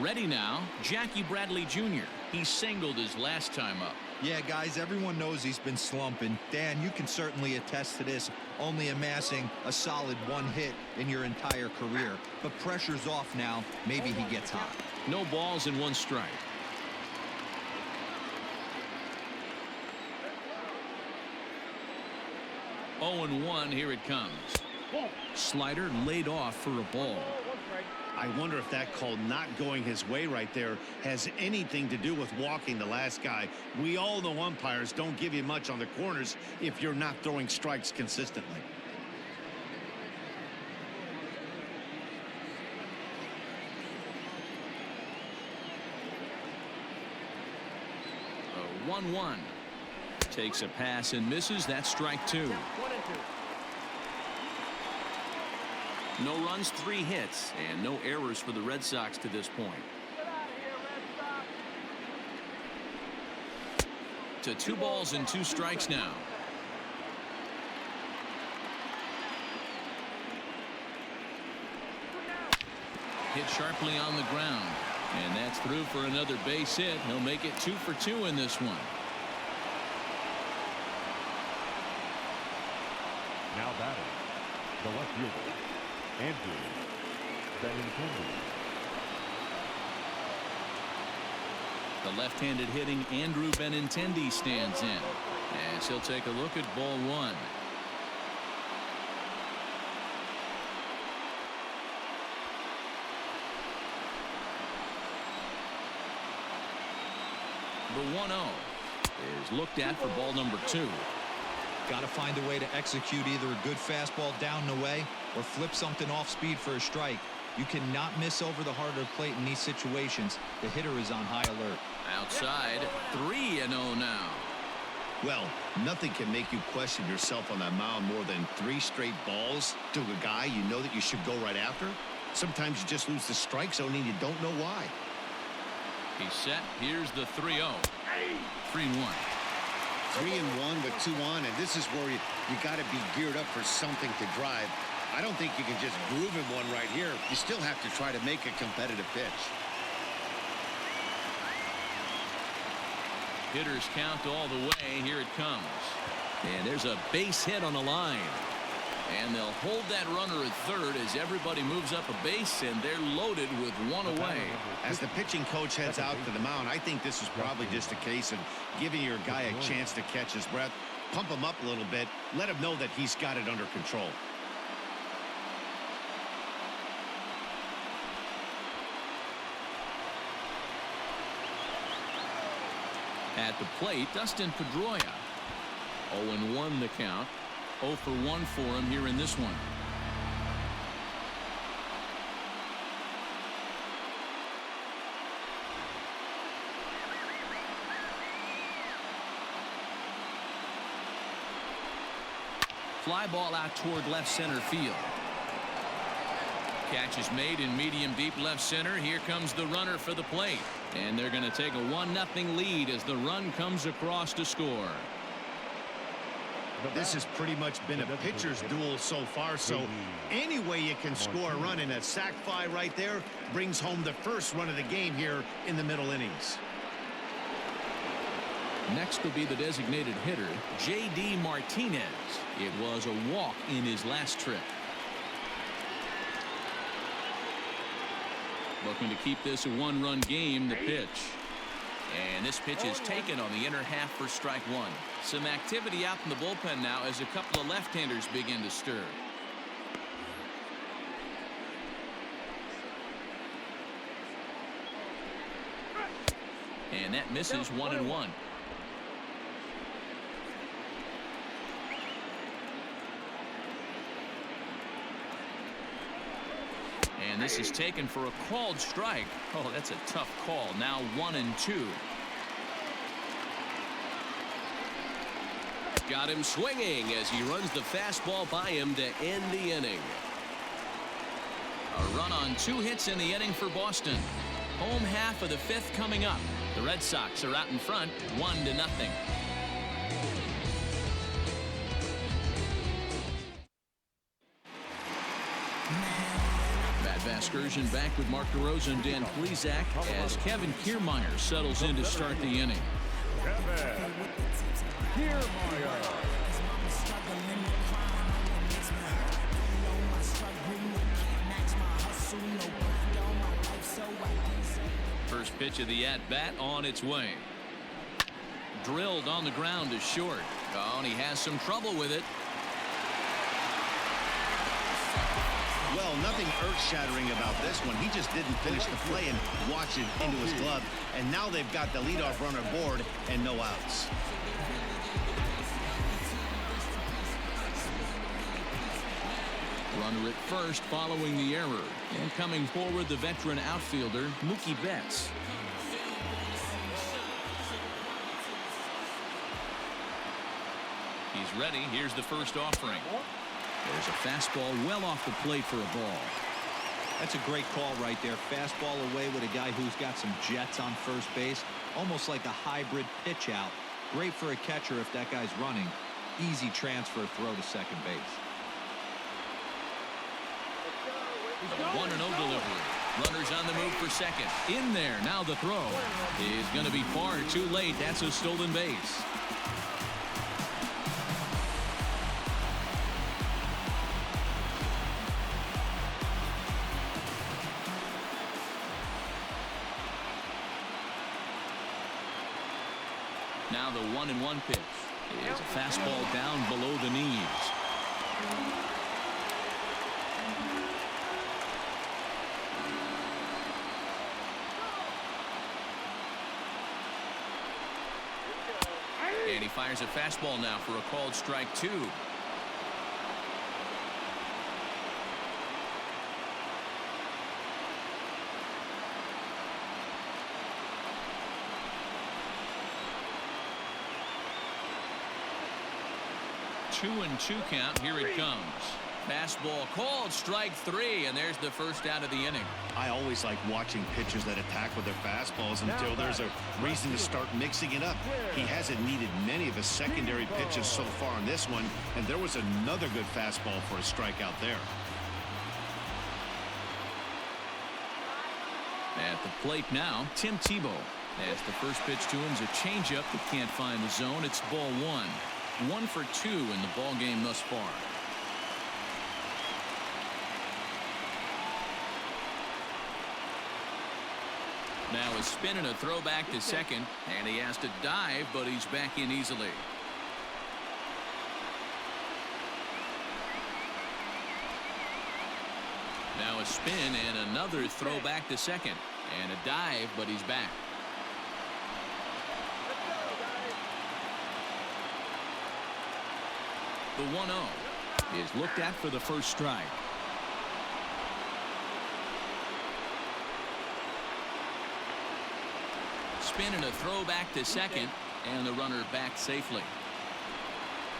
Ready now, Jackie Bradley Jr. He singled his last time up. Yeah, guys, everyone knows he's been slumping. Dan, you can certainly attest to this, only amassing a solid 1 hit in your entire career. But pressure's off now. Maybe he gets hot. No balls and 1 strike. Oh, 0-1, here it comes. Slider laid off for a ball. I wonder if that call not going his way right there has anything to do with walking the last guy. We all know umpires don't give you much on the corners if you're not throwing strikes consistently. A 1-1. Takes a pass and misses. That's strike 2. No runs, 3 hits, and no errors for the Red Sox to this point. To 2 balls and 2 strikes now. Hit sharply on the ground, and that's through for another base hit. He'll make it 2 for 2 in this one. Now batting, the left fielder, Andrew Benintendi. The left-handed hitting Andrew Benintendi stands in, as he'll take a look at ball 1. The 1-0 is looked at for ball number 2. Got to find a way to execute either a good fastball down the way or flip something off speed for a strike. You cannot miss over the heart of the plate in these situations. The hitter is on high alert. Outside, 3-0 now. Well, nothing can make you question yourself on that mound more than 3 straight balls to a guy you know that you should go right after. Sometimes you just lose the strike zone and you don't know why. He's set. Here's the 3-0. 3-1. 3-1 with 2 on, and this is where you got to be geared up for something to drive. I don't think you can just groove him one right here. You still have to try to make a competitive pitch. Hitters count all the way. Here it comes. And there's a base hit on the line. And they'll hold that runner at third as everybody moves up a base, and they're loaded with 1 away. As the pitching coach heads out to the mound, I think this is probably just a case of giving your guy a chance to catch his breath, pump him up a little bit, let him know that he's got it under control. At the plate, Dustin Pedroia. 0-1 the count. 0 for 1 for him here in this one. fly ball out toward left center field. Catch is made in medium deep left center. Here comes the runner for the plate. And they're going to take a 1-0 lead as the run comes across to score. This has pretty much been a pitcher's duel so far, so any way you can score a run, in a sac fly right there brings home the first run of the game here in the middle innings. Next will be the designated hitter, J.D. Martinez. It was a walk in his last trip. Looking to keep this a one-run game. The pitch. And this pitch is taken on the inner half for strike one. Some activity out in the bullpen now as a couple of left-handers begin to stir. And that misses 1-1. And this is taken for a called strike. Oh, that's a tough call. Now 1-2. Got him swinging as he runs the fastball by him to end the inning. A run on 2 hits in the inning for Boston. Home half of the 5th coming up. The Red Sox are out in front 1-0. Excursion back with Mark DeRosa and Dan Plesac as Kevin Kiermaier settles in to start the inning. Kevin Kiermaier. First pitch of the at-bat on its way. Drilled on the ground to short. Oh, and he has some trouble with it. Well, nothing earth-shattering about this one. He just didn't finish the play and watch it into his glove. And now they've got the leadoff runner aboard and no outs. Runner at first following the error. And coming forward, the veteran outfielder, Mookie Betts. He's ready. Here's the first offering. There's a fastball well off the plate for a ball. That's a great call right there. Fastball away with a guy who's got some jets on first base. Almost like a hybrid pitch out. Great for a catcher if that guy's running. Easy transfer throw to second base. The 1-0 delivery. Runners on the move for second. In there. Now the throw is going to be far too late. That's a stolen base. Now the 1-1 pitch is a fastball down below the knees. And he fires a fastball now for a called strike 2. Two and 2 count. Here it comes. Fastball called strike 3, and there's the first out of the inning. I always like watching pitchers that attack with their fastballs until there's a reason to start mixing it up. He hasn't needed many of his secondary pitches so far in this one, and there was another good fastball for a strikeout there. At the plate now, Tim Tebow. As the first pitch to him is a changeup that can't find the zone. It's ball 1. 1 for 2 in the ball game thus far. Now a spin and a throw back to second, and he has to dive, but he's back in easily. Now a spin and another throw back to second, and a dive, but he's back. The 1-0 is looked at for the first strike. Spin and a throw back to second, and the runner back safely.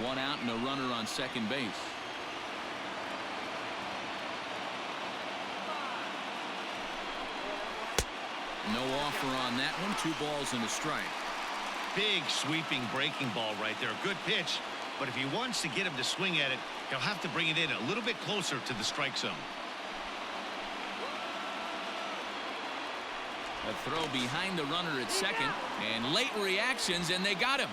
One out and a runner on second base. No offer on that one. 2 balls and a strike. Big sweeping breaking ball right there. Good pitch. But if he wants to get him to swing at it, he'll have to bring it in a little bit closer to the strike zone. A throw behind the runner at second, and late reactions, and they got him.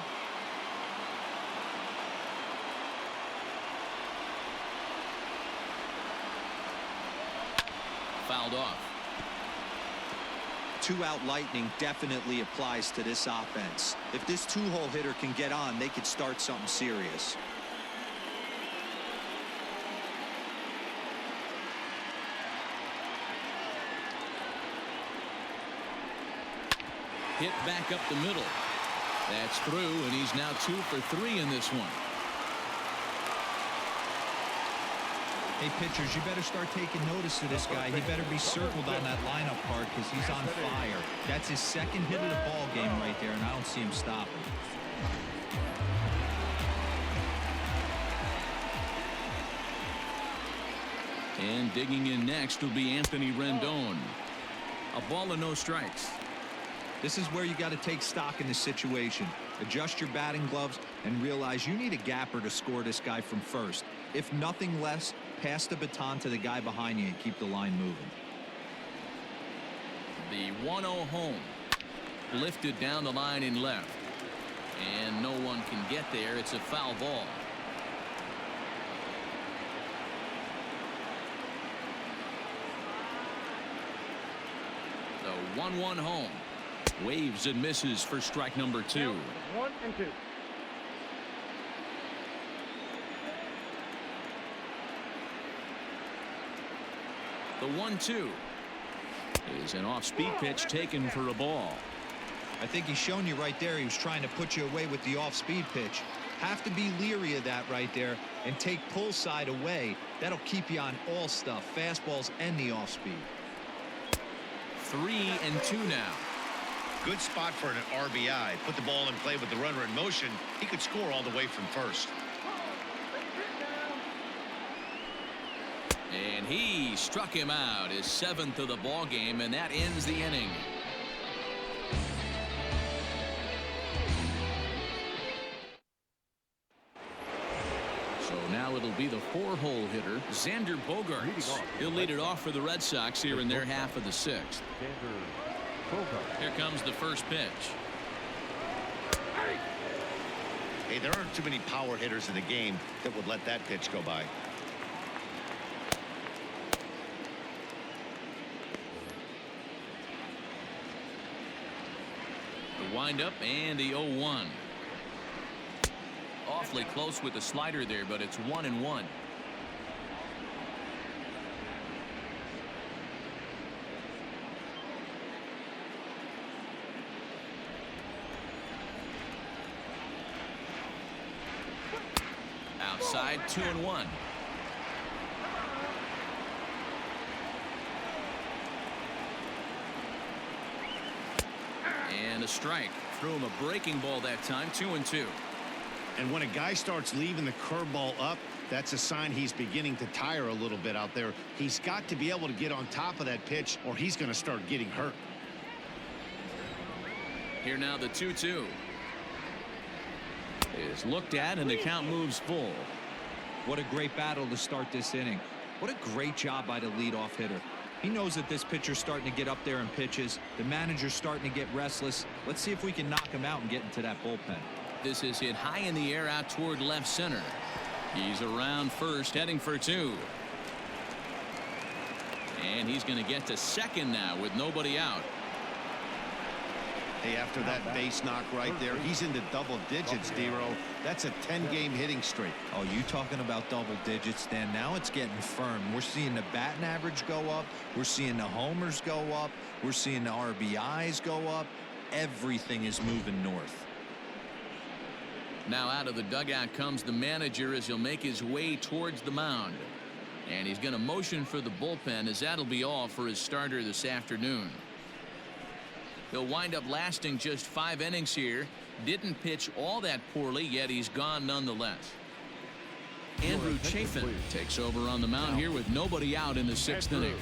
Fouled off. 2-out lightning definitely applies to this offense. If this 2-hole hitter can get on, they could start something serious. Hit back up the middle. That's through, and he's now 2 for 3 in this one. Hey, pitchers, you better start taking notice of this guy. He better be circled on that lineup card because he's on fire. That's his second hit of the ball game right there, and I don't see him stopping. And digging in next will be Anthony Rendon. A ball and no strikes. This is where you got to take stock in this situation. Adjust your batting gloves and realize you need a gapper to score this guy from first. If nothing less, pass the baton to the guy behind you and keep the line moving. The 1-0 home. Lifted down the line in left. And no one can get there. It's a foul ball. The 1-1 home. Waves and misses for strike number 2. 1 and 2. The 1-2 is an off-speed pitch taken for a ball. I think he's shown you right there. He was trying to put you away with the off-speed pitch. Have to be leery of that right there and take pull side away. That'll keep you on all stuff, fastballs and the off-speed. 3-2 now. Good spot for an RBI. Put the ball in play with the runner in motion. He could score all the way from first. And he struck him out, his 7th of the ball game, and that ends the inning. So now it'll be the 4-hole hitter, Xander Bogaerts. He'll lead it off for the Red Sox here in their half of the 6th. Here comes the first pitch. Hey, there aren't too many power hitters in the game that would let that pitch go by. The windup and the 0-1. Awfully close with the slider there, but it's 1-1. Outside, 2-1. And a strike. Threw him a breaking ball that time. 2-2. And when a guy starts leaving the curveball up, that's a sign he's beginning to tire a little bit out there. He's got to be able to get on top of that pitch or he's going to start getting hurt. Here now the 2-2 is looked at and the count moves full. What a great battle to start this inning. What a great job by the leadoff hitter. He knows that this pitcher's starting to get up there in pitches. The manager's starting to get restless. Let's see if we can knock him out and get into that bullpen. This is hit high in the air out toward left center. He's around first, heading for 2. And he's going to get to second now with nobody out. Hey, after that base knock right there, he's into double digits, D-Row. That's a 10-game hitting streak. Oh, you talking about double digits, Dan? Now it's getting firm. We're seeing the batting average go up. We're seeing the homers go up. We're seeing the RBIs go up. Everything is moving north. Now out of the dugout comes the manager as he'll make his way towards the mound. And he's going to motion for the bullpen as that'll be all for his starter this afternoon. He'll wind up lasting just 5 innings here Didn't pitch all that poorly, yet he's gone nonetheless. Andrew Chafin takes over on the mound here with nobody out in the 6th inning.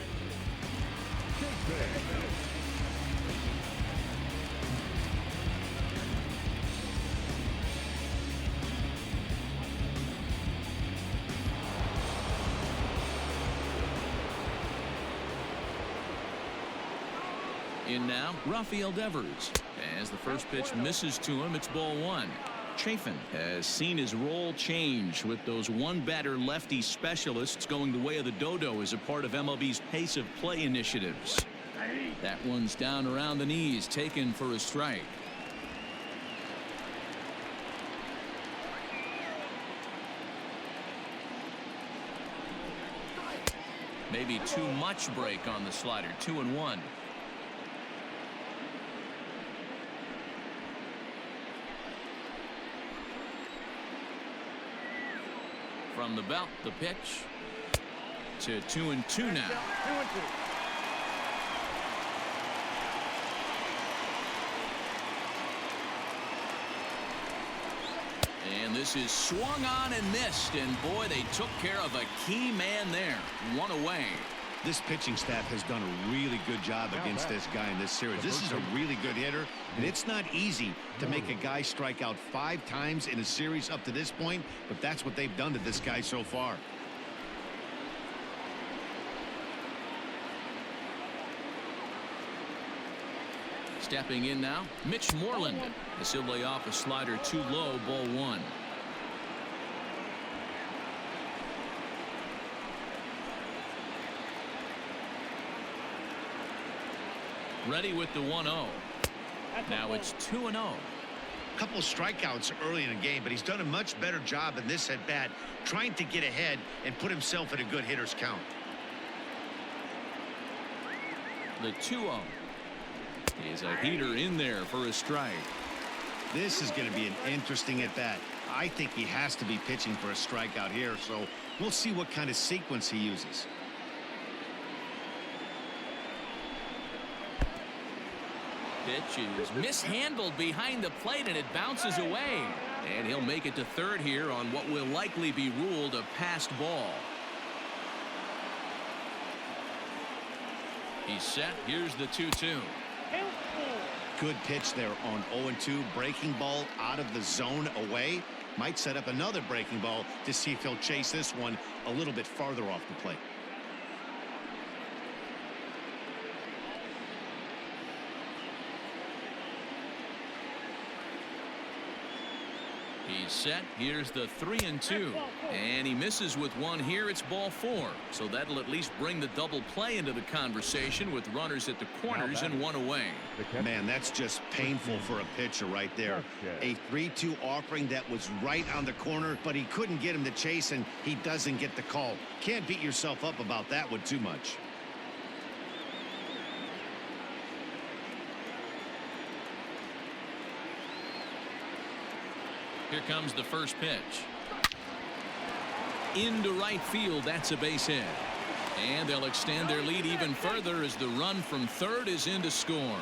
In now, Rafael Devers. As the first pitch misses to him, it's ball 1. Chafin has seen his role change with those one-batter lefty specialists going the way of the dodo as a part of MLB's pace of play initiatives. That one's down around the knees, taken for a strike. Maybe too much break on the slider. 2-1. From the belt, the pitch to 2-2 now. And this is swung on and missed, and boy, they took care of a key man there. 1 away. This pitching staff has done a really good job against this guy in this series. This is a really good hitter, and it's not easy to make a guy strike out 5 times in a series up to this point, but that's what they've done to this guy so far. Stepping in now, Mitch Moreland. As he'll lay off a slider too low, ball 1. Ready with the 1-0. Now it's 2-0. Couple strikeouts early in the game, but he's done a much better job in this at bat, trying to get ahead and put himself in a good hitter's count. The 2-0 is a heater in there for a strike. This is going to be an interesting at bat. I think he has to be pitching for a strikeout here, so we'll see what kind of sequence he uses. Pitch is mishandled behind the plate, and it bounces away. And he'll make it to third here on what will likely be ruled a passed ball. He's set. Here's the 2-2. Good pitch there on 0-2. Breaking ball out of the zone away. Might set up another breaking ball to see if he'll chase this one a little bit farther off the plate. He's set. Here's the 3-2. And he misses with one here. It's ball 4. So that'll at least bring the double play into the conversation with runners at the corners and 1 away. Man, that's just painful for a pitcher right there. A 3-2 offering that was right on the corner, but he couldn't get him to chase, and he doesn't get the call. Can't beat yourself up about that one too much. Here comes the first pitch. Into right field. That's a base hit. And they'll extend their lead even further as the run from third is in to score.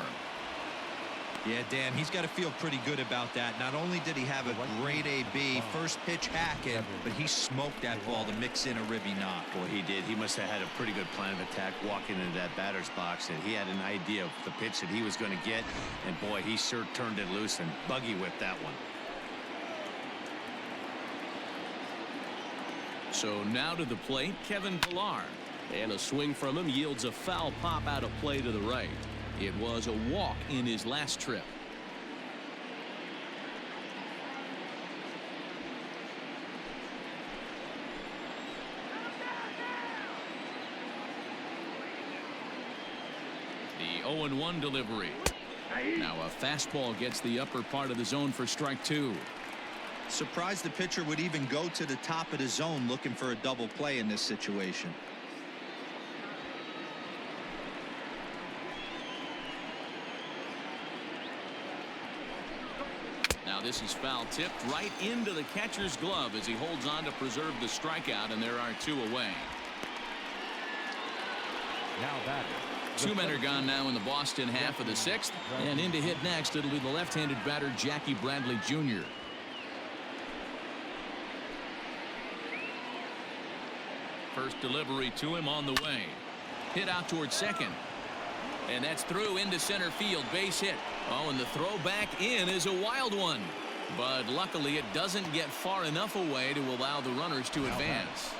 Yeah, Dan, he's got to feel pretty good about that. Not only did he have a great AB first pitch hack in, but he smoked that ball to mix in a ribby knock. Boy, he did. He must have had a pretty good plan of attack walking into that batter's box, and he had an idea of the pitch that he was going to get, and boy, he sure turned it loose and buggy whipped that one. So now to the plate, Kevin Pillar. And a swing from him yields a foul pop out of play to the right. It was a walk in his last trip. The 0-1 delivery. Now a fastball gets the upper part of the zone for strike 2. Surprised the pitcher would even go to the top of the zone looking for a double play in this situation. Now this is foul tipped right into the catcher's glove as he holds on to preserve the strikeout, and there are 2 away. Now batter, Two men are gone now in the Boston half of the sixth. And in to hit next, it'll be the left-handed batter Jackie Bradley Jr. First delivery to him on the way. Hit out towards second. And that's through into center field. Base hit. Oh, and the throw back in is a wild one. But luckily it doesn't get far enough away to allow the runners to advance.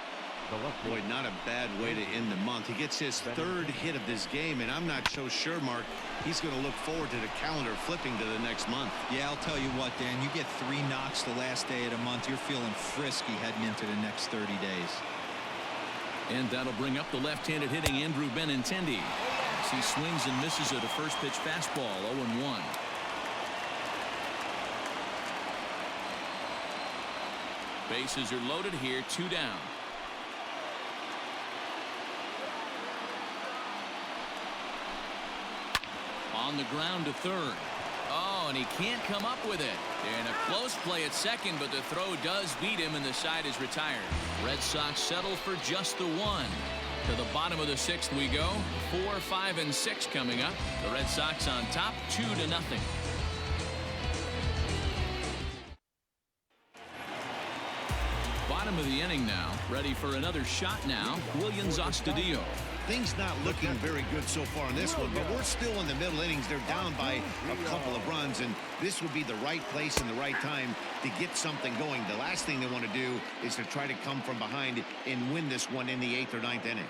Boy, not a bad way to end the month. He gets his third hit of this game, and I'm not so sure, Mark, he's going to look forward to the calendar flipping to the next month. Yeah, I'll tell you what, Dan, you get 3 knocks the last day of the month, you're feeling frisky heading into the next 30 days. And that'll bring up the left-handed hitting Andrew Benintendi as he swings and misses at a first pitch fastball. 0-1. Bases are loaded here. 2 down. On the ground to third. Oh, and he can't come up with it. And a close play at second, but the throw does beat him, and the side is retired. Red Sox settle for just the 1. To the bottom of the 6th we go. 4, 5, and 6 coming up. The Red Sox on top, 2-0. Bottom of the inning now. Ready for another shot now. Williams Astudillo. Things not looking very good so far in this one, but we're still in the middle innings. They're down by a couple of runs, and this would be the right place and the right time to get something going. The last thing they want to do is to try to come from behind and win this one in the 8th or 9th inning.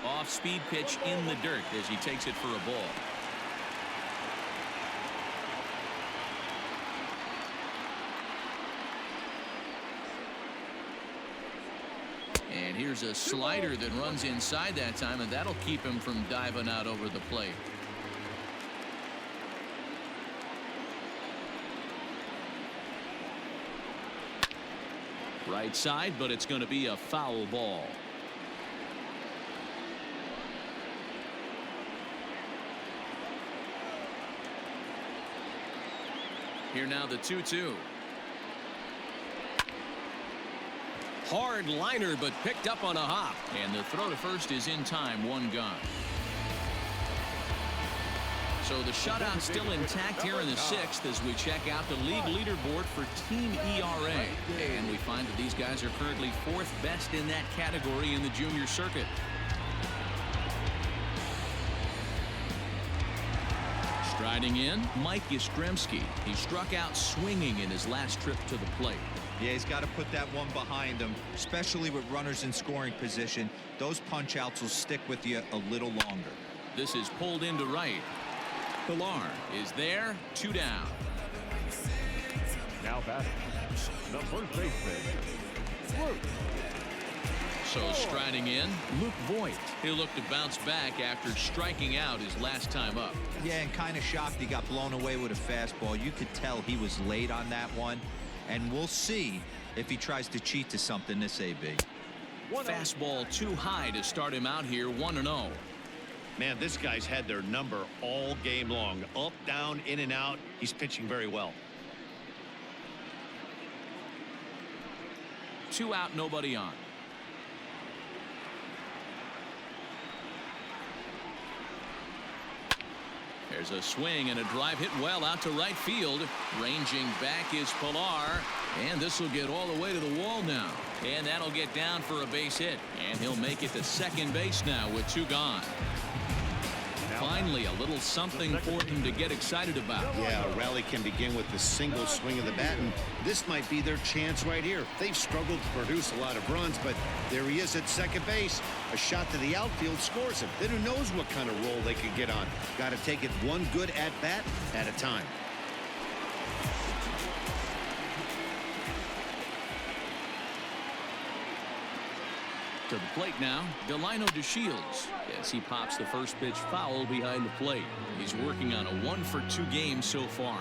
Off-speed pitch in the dirt as he takes it for a ball. And here's a slider that runs inside that time, and that'll keep him from diving out over the plate. Right side, but it's going to be a foul ball. Here now the 2-2. Hard liner, but picked up on a hop. And the throw to first is in time. 1 gone. So the shutout still intact here in the 6th as we check out the league leaderboard for team ERA. And we find that these guys are currently 4th best in that category in the junior circuit. Striding in, Mike Yastrzemski. He struck out swinging in his last trip to the plate. Yeah, he's got to put that one behind him, especially with runners in scoring position. Those punch outs will stick with you a little longer. This is pulled into right. Pilar is there. 2 down. Now batting, the first baseman, Luke. So striding in, Luke Voigt. He'll look to bounce back after striking out his last time up. Yeah, and kind of shocked he got blown away with a fastball. You could tell he was late on that one. And we'll see if he tries to cheat to something this AB. Fastball too high to start him out here. 1-0. Man, this guy's had their number all game long. Up, down, in and out. He's pitching very well. 2 out, nobody on. There's a swing and a drive hit well out to right field. Ranging back is Pilar. And this will get all the way to the wall now. And that'll get down for a base hit. And he'll make it to second base now with 2 gone. Finally, a little something for him to get excited about. Yeah, a rally can begin with the single swing of the bat, and this might be their chance right here. They've struggled to produce a lot of runs, but there he is at second base. A shot to the outfield scores him. Then who knows what kind of roll they could get on. Got to take it one good at-bat at a time. To the plate now, Delino DeShields as he pops the first pitch foul behind the plate. He's working on a 1-for-2 game so far.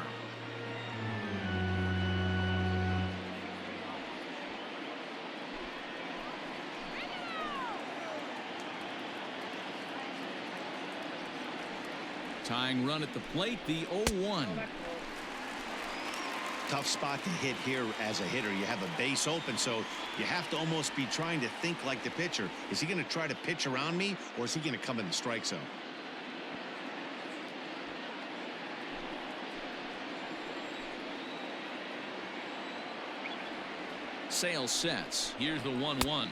Tying run at the plate, the 0-1. tough spot to hit here as a hitter. You have a base open, so you have to almost be trying to think like the pitcher. Is he going to try to pitch around me, or is he going to come in the strike zone? Sales sets. Here's the 1-1.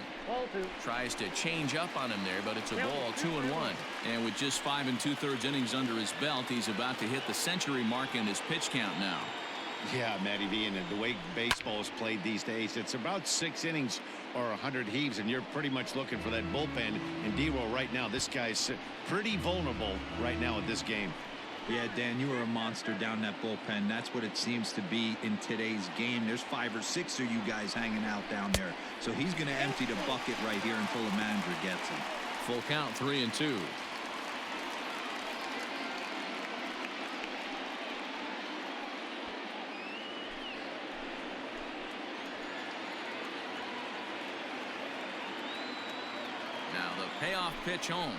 Tries to change up on him there, but it's a ball, 2-1. And with just 5 2/3 innings under his belt, he's about to hit the century mark in his pitch count now. Yeah, Matty V, and the way baseball is played these days, it's about 6 innings or 100 heaves, and you're pretty much looking for that bullpen. And D-Roll right now, this guy's pretty vulnerable right now in this game. Yeah, Dan, you were a monster down that bullpen. That's what it seems to be in today's game. There's 5 or 6 of you guys hanging out down there. So he's going to empty the bucket right here until the manager gets him. Full count, 3-2. Now the payoff pitch home.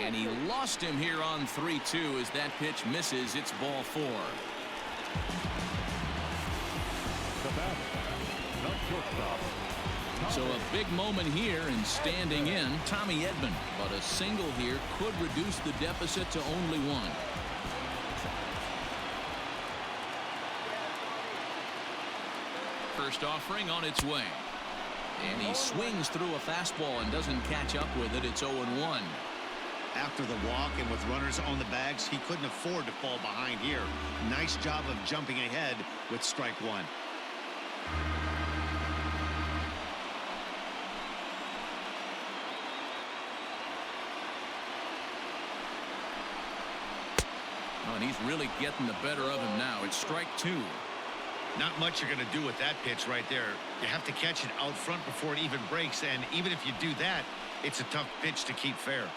And he lost him here on 3-2 as that pitch misses. It's ball 4. So a big moment here and standing in Tommy Edman. But a single here could reduce the deficit to only 1. First offering on its way. And he swings through a fastball and doesn't catch up with it. It's 0-1. After the walk and with runners on the bags, he couldn't afford to fall behind here. Nice job of jumping ahead with strike 1. Oh, and he's really getting the better of him now. It's strike 2. Not much you're going to do with that pitch right there. You have to catch it out front before it even breaks, and even if you do that, it's a tough pitch to keep fair.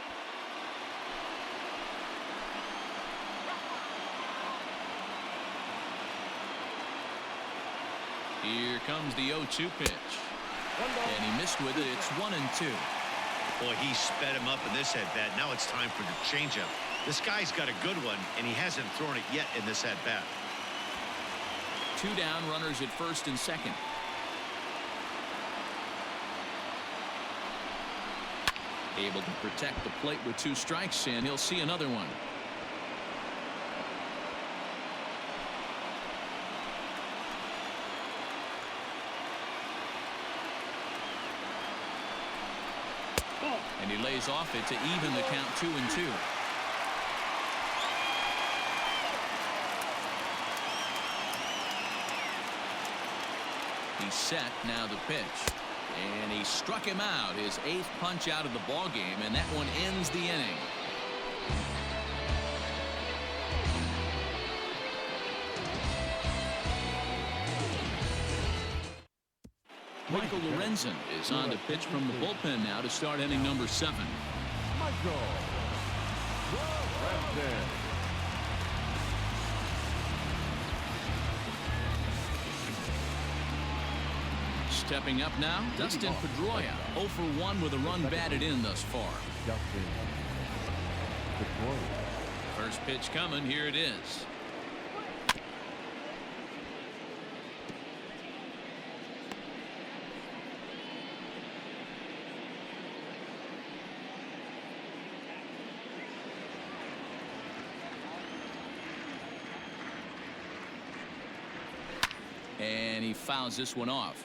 Here comes the 0-2 pitch. And he missed with it. It's 1-2. Boy, he sped him up in this at-bat. Now it's time for the changeup. This guy's got a good one, and he hasn't thrown it yet in this at-bat. 2 down, runners at first and second. Able to protect the plate with 2 strikes, and he'll see another one. And he lays off it to even the count 2-2. He's set, now the pitch. And he struck him out, his 8th punch out of the ball game, and that one ends the inning. Michael Lorenzen is on to pitch from the bullpen now to start inning number 7. Michael Lorenzen. Stepping up now, Dustin Pedroia, 0 for 1 with a run batted in thus far. First pitch coming, here it is. And he fouls this one off.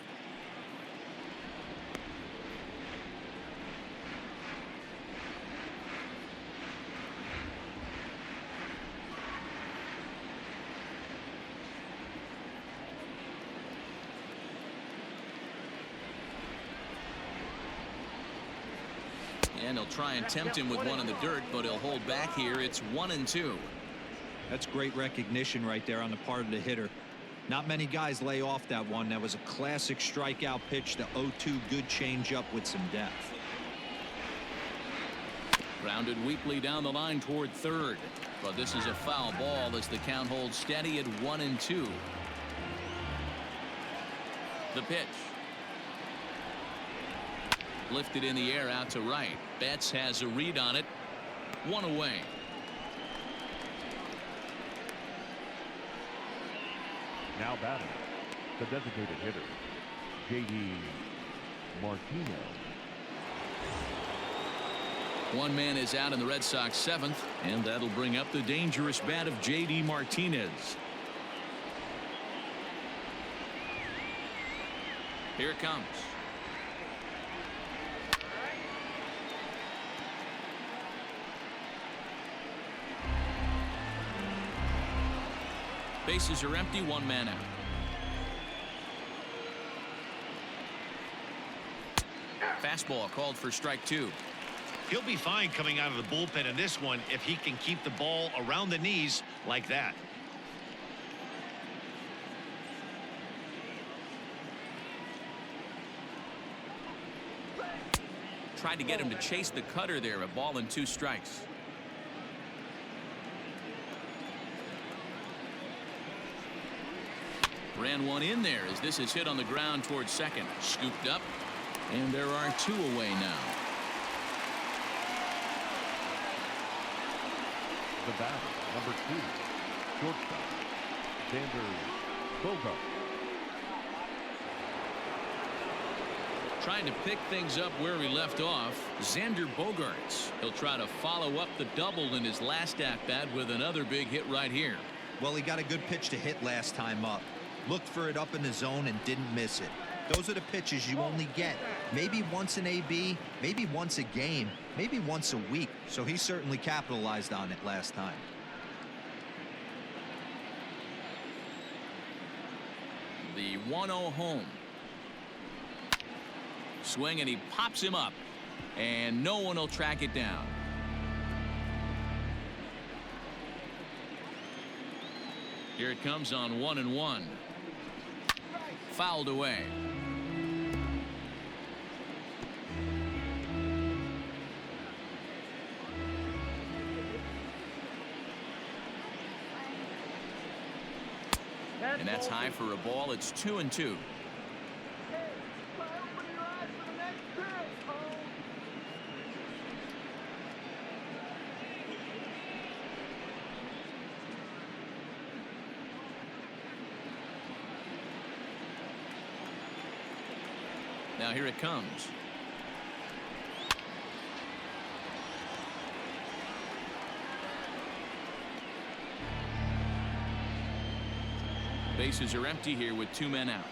And he'll try and tempt him with one in the dirt, but he'll hold back here. It's 1-2. That's great recognition right there on the part of the hitter. Not many guys lay off that one. That was a classic strikeout pitch. The 0-2 good changeup with some depth. Grounded weakly down the line toward third. But this is a foul ball as the count holds steady at 1-2. The pitch. Lifted in the air out to right. Betts has a read on it. 1 away. Now batting The designated hitter, J.D. Martinez. One man is out in the Red Sox seventh, and that'll bring up the dangerous bat of J.D. Martinez. Here it comes. Bases are empty, one man out. Fastball called for strike two. He'll be fine coming out of the bullpen in this one if he can keep the ball around the knees like that. Tried to get him to chase the cutter there. A ball and 2 strikes. Ran one in there as this is hit on the ground towards second. Scooped up, and there are 2 away now. The batter, number 2, shortstop, Xander Bogaerts. Trying to pick things up where he left off, Xander Bogaerts. He'll try to follow up the double in his last at-bat with another big hit right here. Well, he got a good pitch to hit last time up. Looked for it up in the zone and didn't miss it. Those are the pitches you only get maybe once in AB, maybe once a game, maybe once a week. So he certainly capitalized on it last time. The 1-0 home. Swing, and he pops him up, and no one will track it down. Here it comes on 1-1. Fouled away. And that's high for a ball. It's 2-2. Now here it comes. Bases are empty here with 2 men out.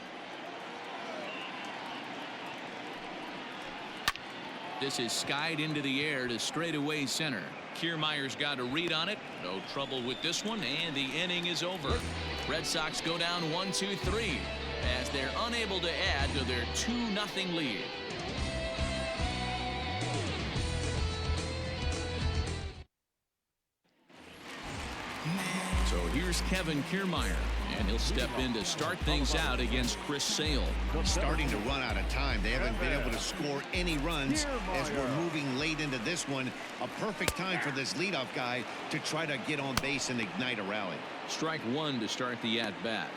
This is skied into the air to straightaway center. Kiermaier's got a read on it. No trouble with this one, and the inning is over. Red Sox go down 1-2-3 as they're unable to add to their 2-0 lead. So here's Kevin Kiermaier, and he'll step in to start things out against Chris Sale. Starting to run out of time. They haven't been able to score any runs as we're moving late into this one. A perfect time for this leadoff guy to try to get on base and ignite a rally. Strike one to start the at-bat.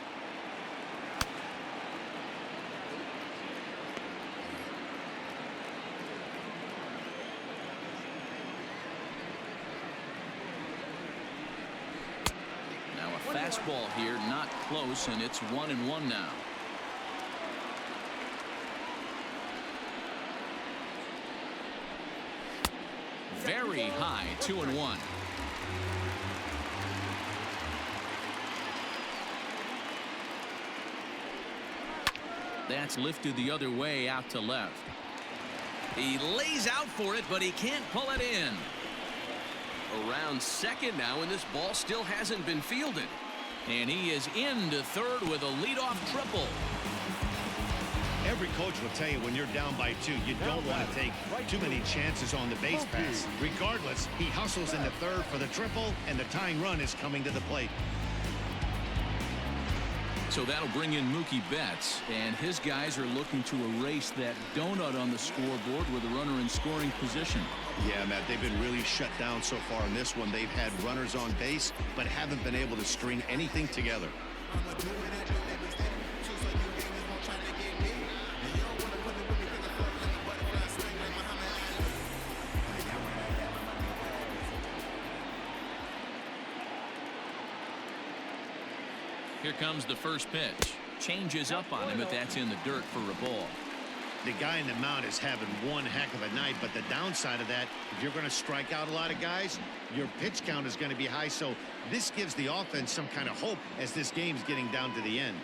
Fastball here, not close, and it's 1-1 now. Very high, 2-1. That's lifted the other way out to left. He lays out for it, but he can't pull it in. Around second now, and this ball still hasn't been fielded. And he is into third with a leadoff triple. Every coach will tell you when you're down by 2, you don't want to take too many chances on the base pass. Regardless, he hustles into third for the triple, and the tying run is coming to the plate. So that'll bring in Mookie Betts, and his guys are looking to erase that donut on the scoreboard with a runner in scoring position. Yeah, Matt, they've been really shut down so far in this one. They've had runners on base, but haven't been able to string anything together. Here comes the first pitch. changes up on him if that's in the dirt for a ball. The guy in the mound is having one heck of a night, but the downside of that, if you're going to strike out a lot of guys, your pitch count is going to be high. So this gives the offense some kind of hope as this game's getting down to the end.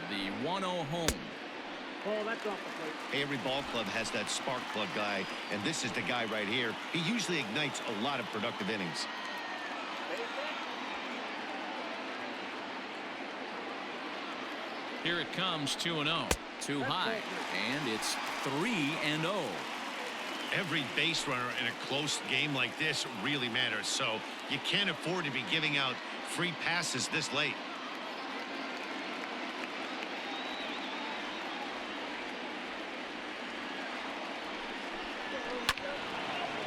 The 1-0 home. Oh, that's off the plate. Every ball club has that spark plug guy, and this is the guy right here. He usually ignites a lot of productive innings. Here it comes, 2-0. Too high, and it's 3-0. Every base runner in a close game like this really matters, so you can't afford to be giving out free passes this late.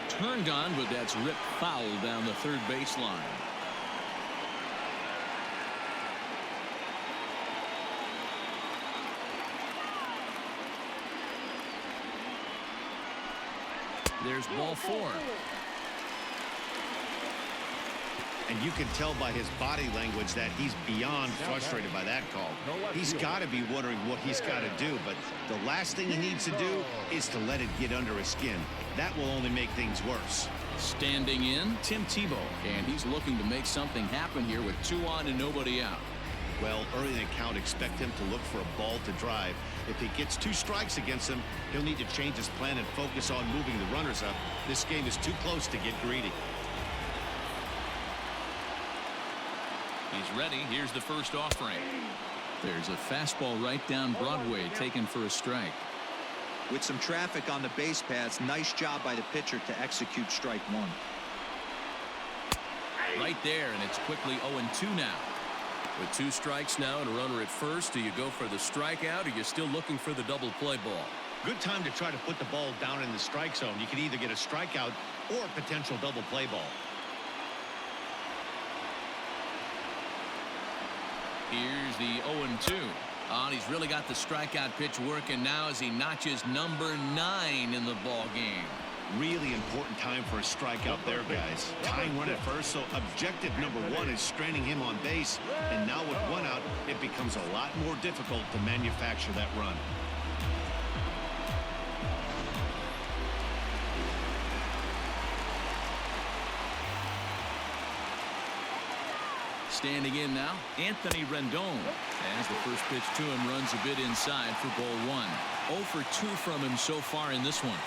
Turned on, but that's ripped foul down the third baseline. There's ball 4. And you can tell by his body language that he's beyond frustrated by that call. He's got to be wondering what he's got to do, but the last thing he needs to do is to let it get under his skin. That will only make things worse. Standing in, Tim Tebow, and he's looking to make something happen here with 2 on and nobody out. Well, early in the count, expect him to look for a ball to drive. If he gets 2 strikes against him, he'll need to change his plan and focus on moving the runners up. This game is too close to get greedy. He's ready. Here's the first offering. There's a fastball right down Broadway, taken for a strike. With some traffic on the base paths, nice job by the pitcher to execute strike 1. Right there, and it's quickly 0-2 now. With 2 strikes now and a runner at first, do you go for the strikeout, or are you still looking for the double play ball? Good time to try to put the ball down in the strike zone. You can either get a strikeout or a potential double play ball. Here's the 0-2. And he's really got the strikeout pitch working now as he notches number 9 in the ball game. Really important time for a strikeout there, guys. Tying run at first, so objective number 1 is straining him on base. And now with 1 out, it becomes a lot more difficult to manufacture that run. Standing in now, Anthony Rendon. As the first pitch to him runs a bit inside for ball 1. 0 for 2 from him so far in this one.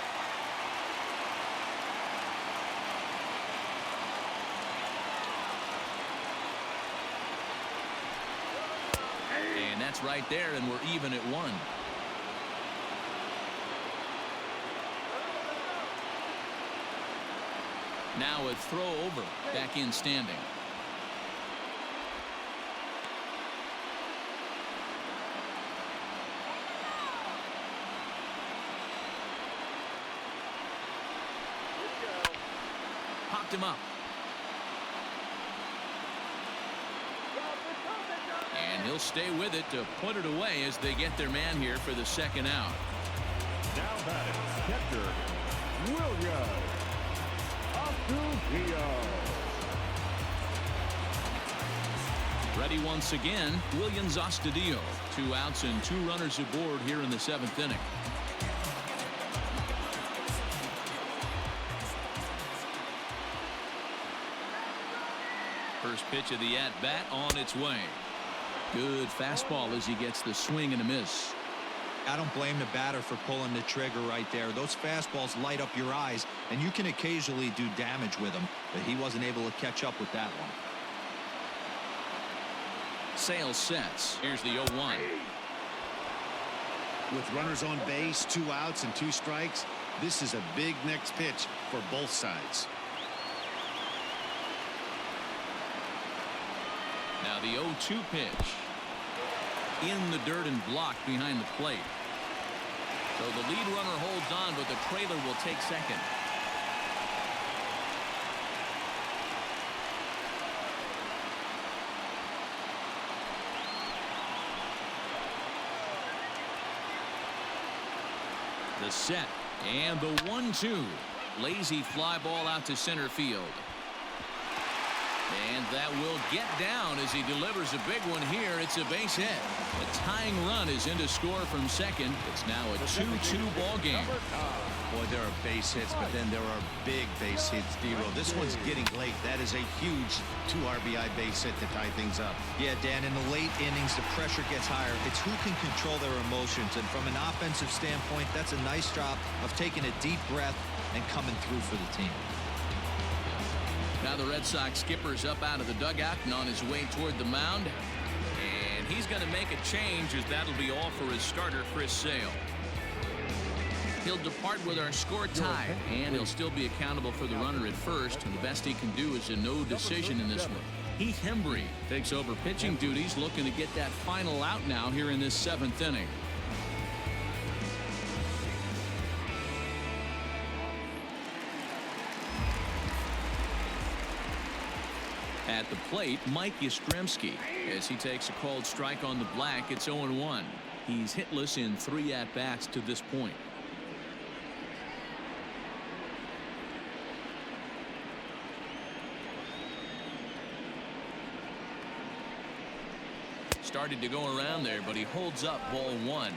And that's right there, and we're even at 1. Now a throw over, back in standing. Popped him up. And he'll stay with it to put it away as they get their man here for the second out. Now batting, catcher, Williams Astudillo. Ready once again, Williams Astudillo. 2 outs and 2 runners aboard here in the 7th inning. First pitch of the at-bat on its way. Good fastball as he gets the swing and a miss. I don't blame the batter for pulling the trigger right there. Those fastballs light up your eyes, and you can occasionally do damage with them, but he wasn't able to catch up with that one. Sale sets. Here's the 0-1. With runners on base, 2 outs and 2 strikes, this is a big next pitch for both sides. Now the 0-2 pitch. In the dirt and blocked behind the plate. So the lead runner holds on, but the trailer will take second. The set and the 1-2. Lazy fly ball out to center field. And that will get down as he delivers a big one here. It's a base hit. A tying run is in to score from second. It's now a 2-2 ball game. Boy, there are base hits, but then there are big base hits, D-Row. This one's getting late. That is a huge 2 RBI base hit to tie things up. Yeah, Dan, in the late innings, the pressure gets higher. It's who can control their emotions. And from an offensive standpoint, that's a nice job of taking a deep breath and coming through for the team. Now the Red Sox skipper's up out of the dugout and on his way toward the mound. And he's going to make a change, as that'll be all for his starter, Chris Sale. He'll depart with our score tied, and he'll still be accountable for the runner at first. And the best he can do is a no decision in this one. Heath Hembree takes over pitching duties, looking to get that final out now here in this 7th inning. At the plate, Mike Yastrzemski, as he takes a called strike on the black. It's 0-1. He's hitless in 3 at-bats to this point. Started to go around there, but he holds up ball 1.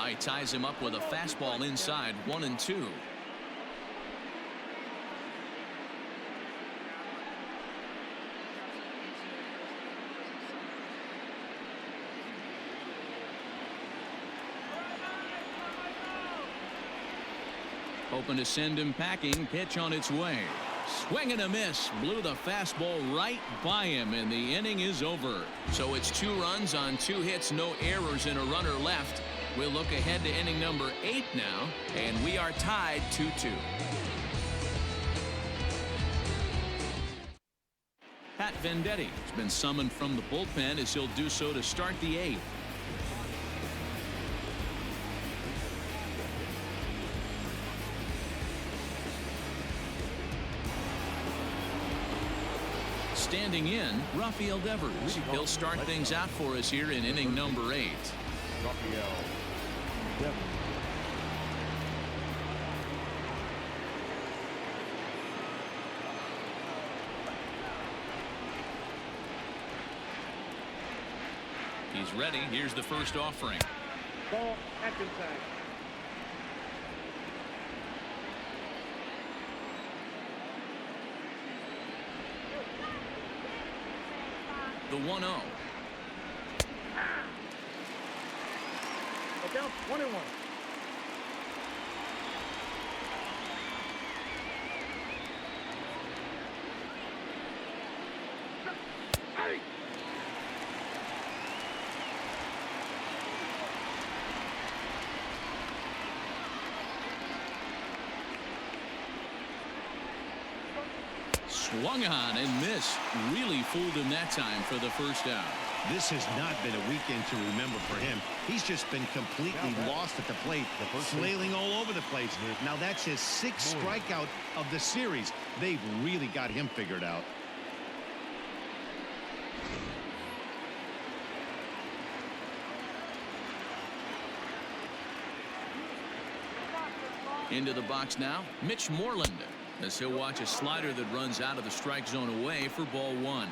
He ties him up with a fastball inside, 1-2. Hoping to send him packing. Pitch on its way. Swing and a miss. Blew the fastball right by him, and the inning is over. So it's 2 runs on 2 hits, no errors, and a runner left. We'll look ahead to inning number 8 now, and we are tied 2-2. Pat Venditti has been summoned from the bullpen, as he'll do so to start the 8th. Standing in, Rafael Devers. He'll start things out for us here in inning number 8. Rafael Devers. He's ready. Here's the first offering. Ball, action time. The 1-0. Down 21. Swung on and missed. Really fooled him that time for the first out. This has not been a weekend to remember for him. He's just been completely lost at the plate, flailing all over the place. Now that's his 6th strikeout of the series. They've really got him figured out. Into the box now, Mitch Moreland, as he'll watch a slider that runs out of the strike zone away for ball 1.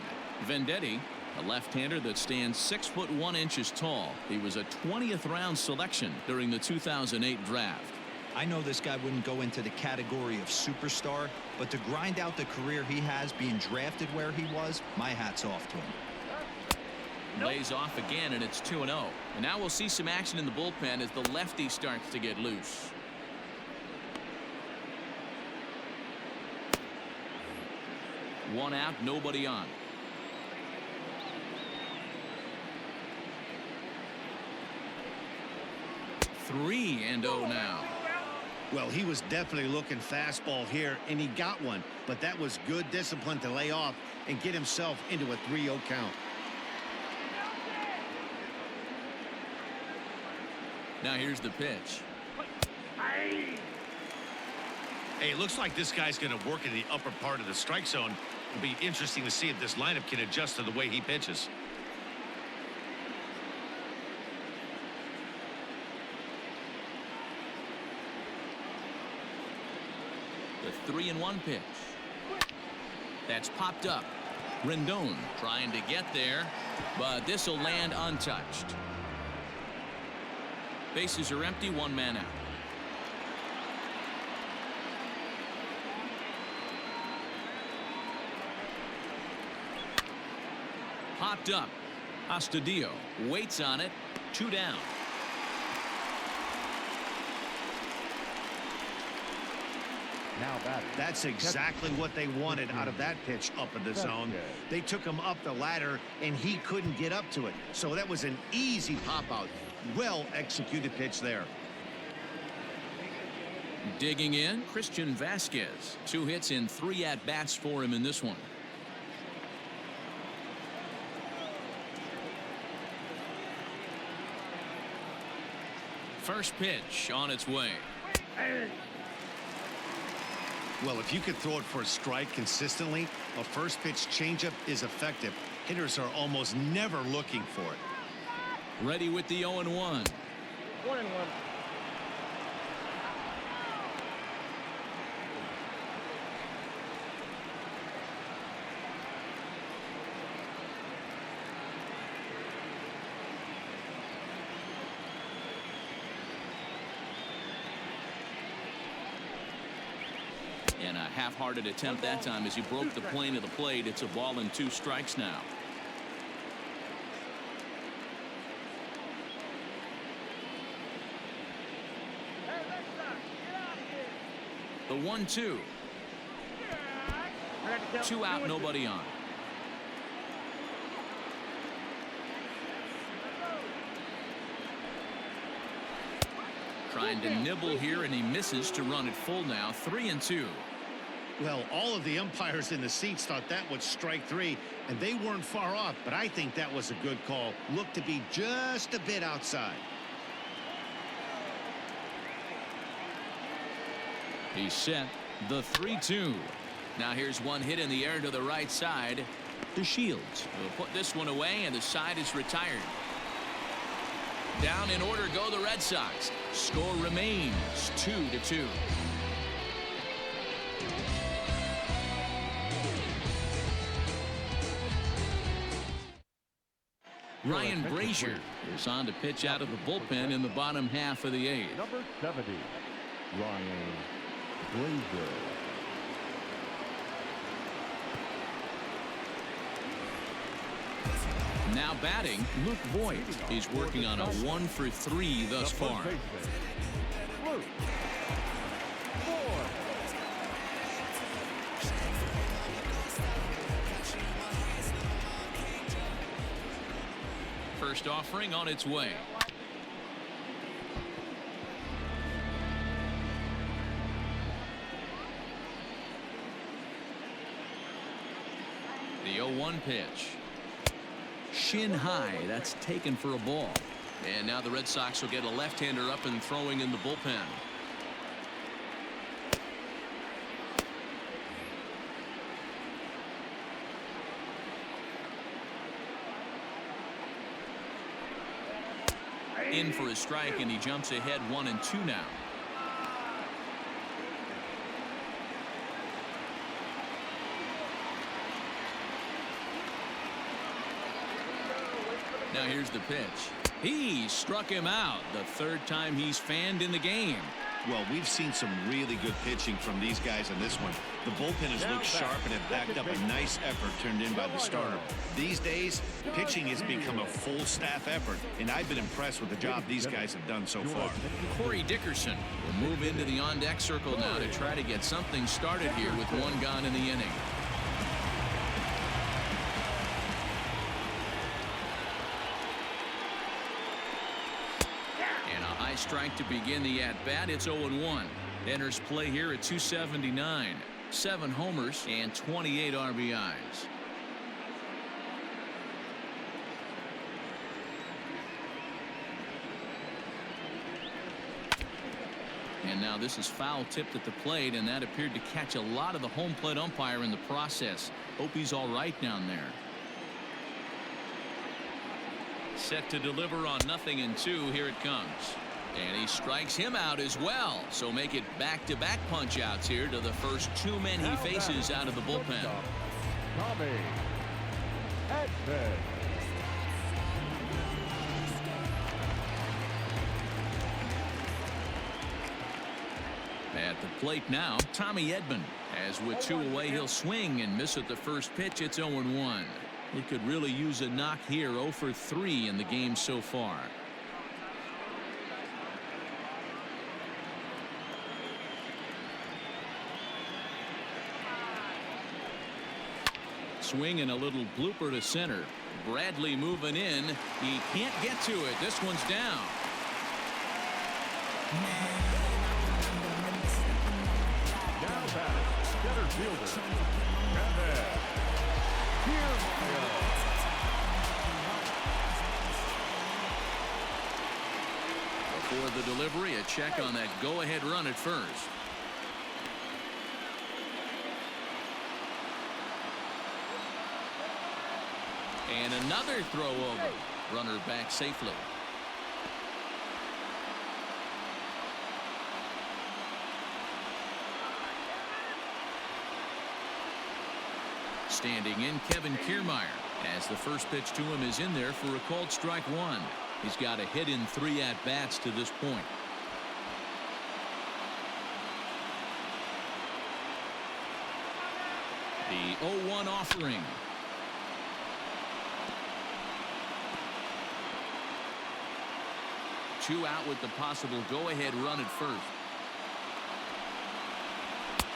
Venditti, a left-hander that stands 6'1" tall. He was a 20th round selection during the 2008 draft. I know this guy wouldn't go into the category of superstar, but to grind out the career he has being drafted where he was, my hat's off to him. Lays off again, and it's 2-0. And now we'll see some action in the bullpen as the lefty starts to get loose. One out, nobody on. 3-0 now. Well, he was definitely looking fastball here, and he got one. But that was good discipline to lay off and get himself into a 3-0 count. Now here's the pitch. Hey, it looks like this guy's going to work in the upper part of the strike zone. It'll be interesting to see if this lineup can adjust to the way he pitches. The 3-1 pitch. That's popped up. Rendon trying to get there, but this will land untouched. Bases are empty, 1 man out. Popped up. Astudillo waits on it. 2 down. Now batting. That's exactly what they wanted out of that pitch up in the zone. They took him up the ladder, and he couldn't get up to it. So that was an easy pop-out. Well-executed pitch there. Digging in, Christian Vasquez. 2 hits in 3 at-bats for him in this one. First pitch on its way. Well, if you can throw it for a strike consistently, a first pitch changeup is effective. Hitters are almost never looking for it. Ready with the 0-1. 1-1. And a half-hearted attempt that time as he broke the plane of the plate. It's a ball and 2 strikes now. The 1-2. 2 out, nobody on. Trying to nibble here, and he misses to run it full now. 3-2. Well, all of the umpires in the seats thought that was strike 3, and they weren't far off, but I think that was a good call. Looked to be just a bit outside. He's set. The 3-2. Now here's one hit in the air to the right side. The Shields will put this one away, and the side is retired. Down in order go the Red Sox. Score remains 2-2. Ryan Brazier is on to pitch out of the bullpen in the bottom half of the 8th. Number 70, Ryan Brazier. Now batting, Luke Voigt. He's working on a 1 for 3 thus far. Luke Voigt. First offering on its way. The 0-1 pitch. Shin high. That's taken for a ball. And now the Red Sox will get a left-hander up and throwing in the bullpen. In for a strike, and he jumps ahead 1-2 now. Now here's the pitch. He struck him out. The 3rd time he's fanned in the game. Well, we've seen some really good pitching from these guys in this one. The bullpen has looked sharp and have backed up a nice effort turned in by the starter. These days, pitching has become a full staff effort, and I've been impressed with the job these guys have done so far. Corey Dickerson will move into the on-deck circle now to try to get something started here with 1 gone in the inning. Strike to begin the at-bat. It's 0-1. Enters play here at 279. 7 homers and 28 RBIs. And now this is foul tipped at the plate, and that appeared to catch a lot of the home plate umpire in the process. Hope he's all right down there. Set to deliver on 0-2. Here it comes. And he strikes him out as well. So make it back-to-back punch-outs here to the first two men he faces out of the bullpen. Tommy Edman. At the plate now, Tommy Edman. As with two away, he'll swing and miss at the first pitch. It's 0-1. He could really use a knock here. 0 for 3 in the game so far. Swing and a little blooper to center. Bradley moving in. He can't get to it. This one's down. Now back, center fielder, Kevin Kiermaier. Before the delivery, a check on that go-ahead run at first. And another throw over. Runner back safely. Standing in, Kevin Kiermaier, as the first pitch to him is in there for a called strike one. He's got a hit in 3 at-bats to this point. The 0-1 offering. Two out with the possible go-ahead run at first.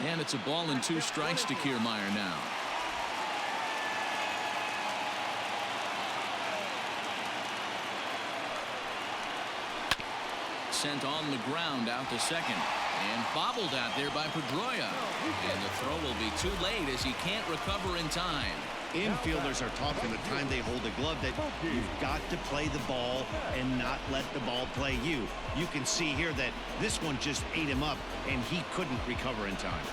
And it's a ball and 2 strikes to Kiermaier now. Sent on the ground out to second. And bobbled out there by Pedroia. And the throw will be too late as he can't recover in time. Infielders are taught from the time they hold the glove that you've got to play the ball and not let the ball play you. You can see here that this one just ate him up and he couldn't recover in time.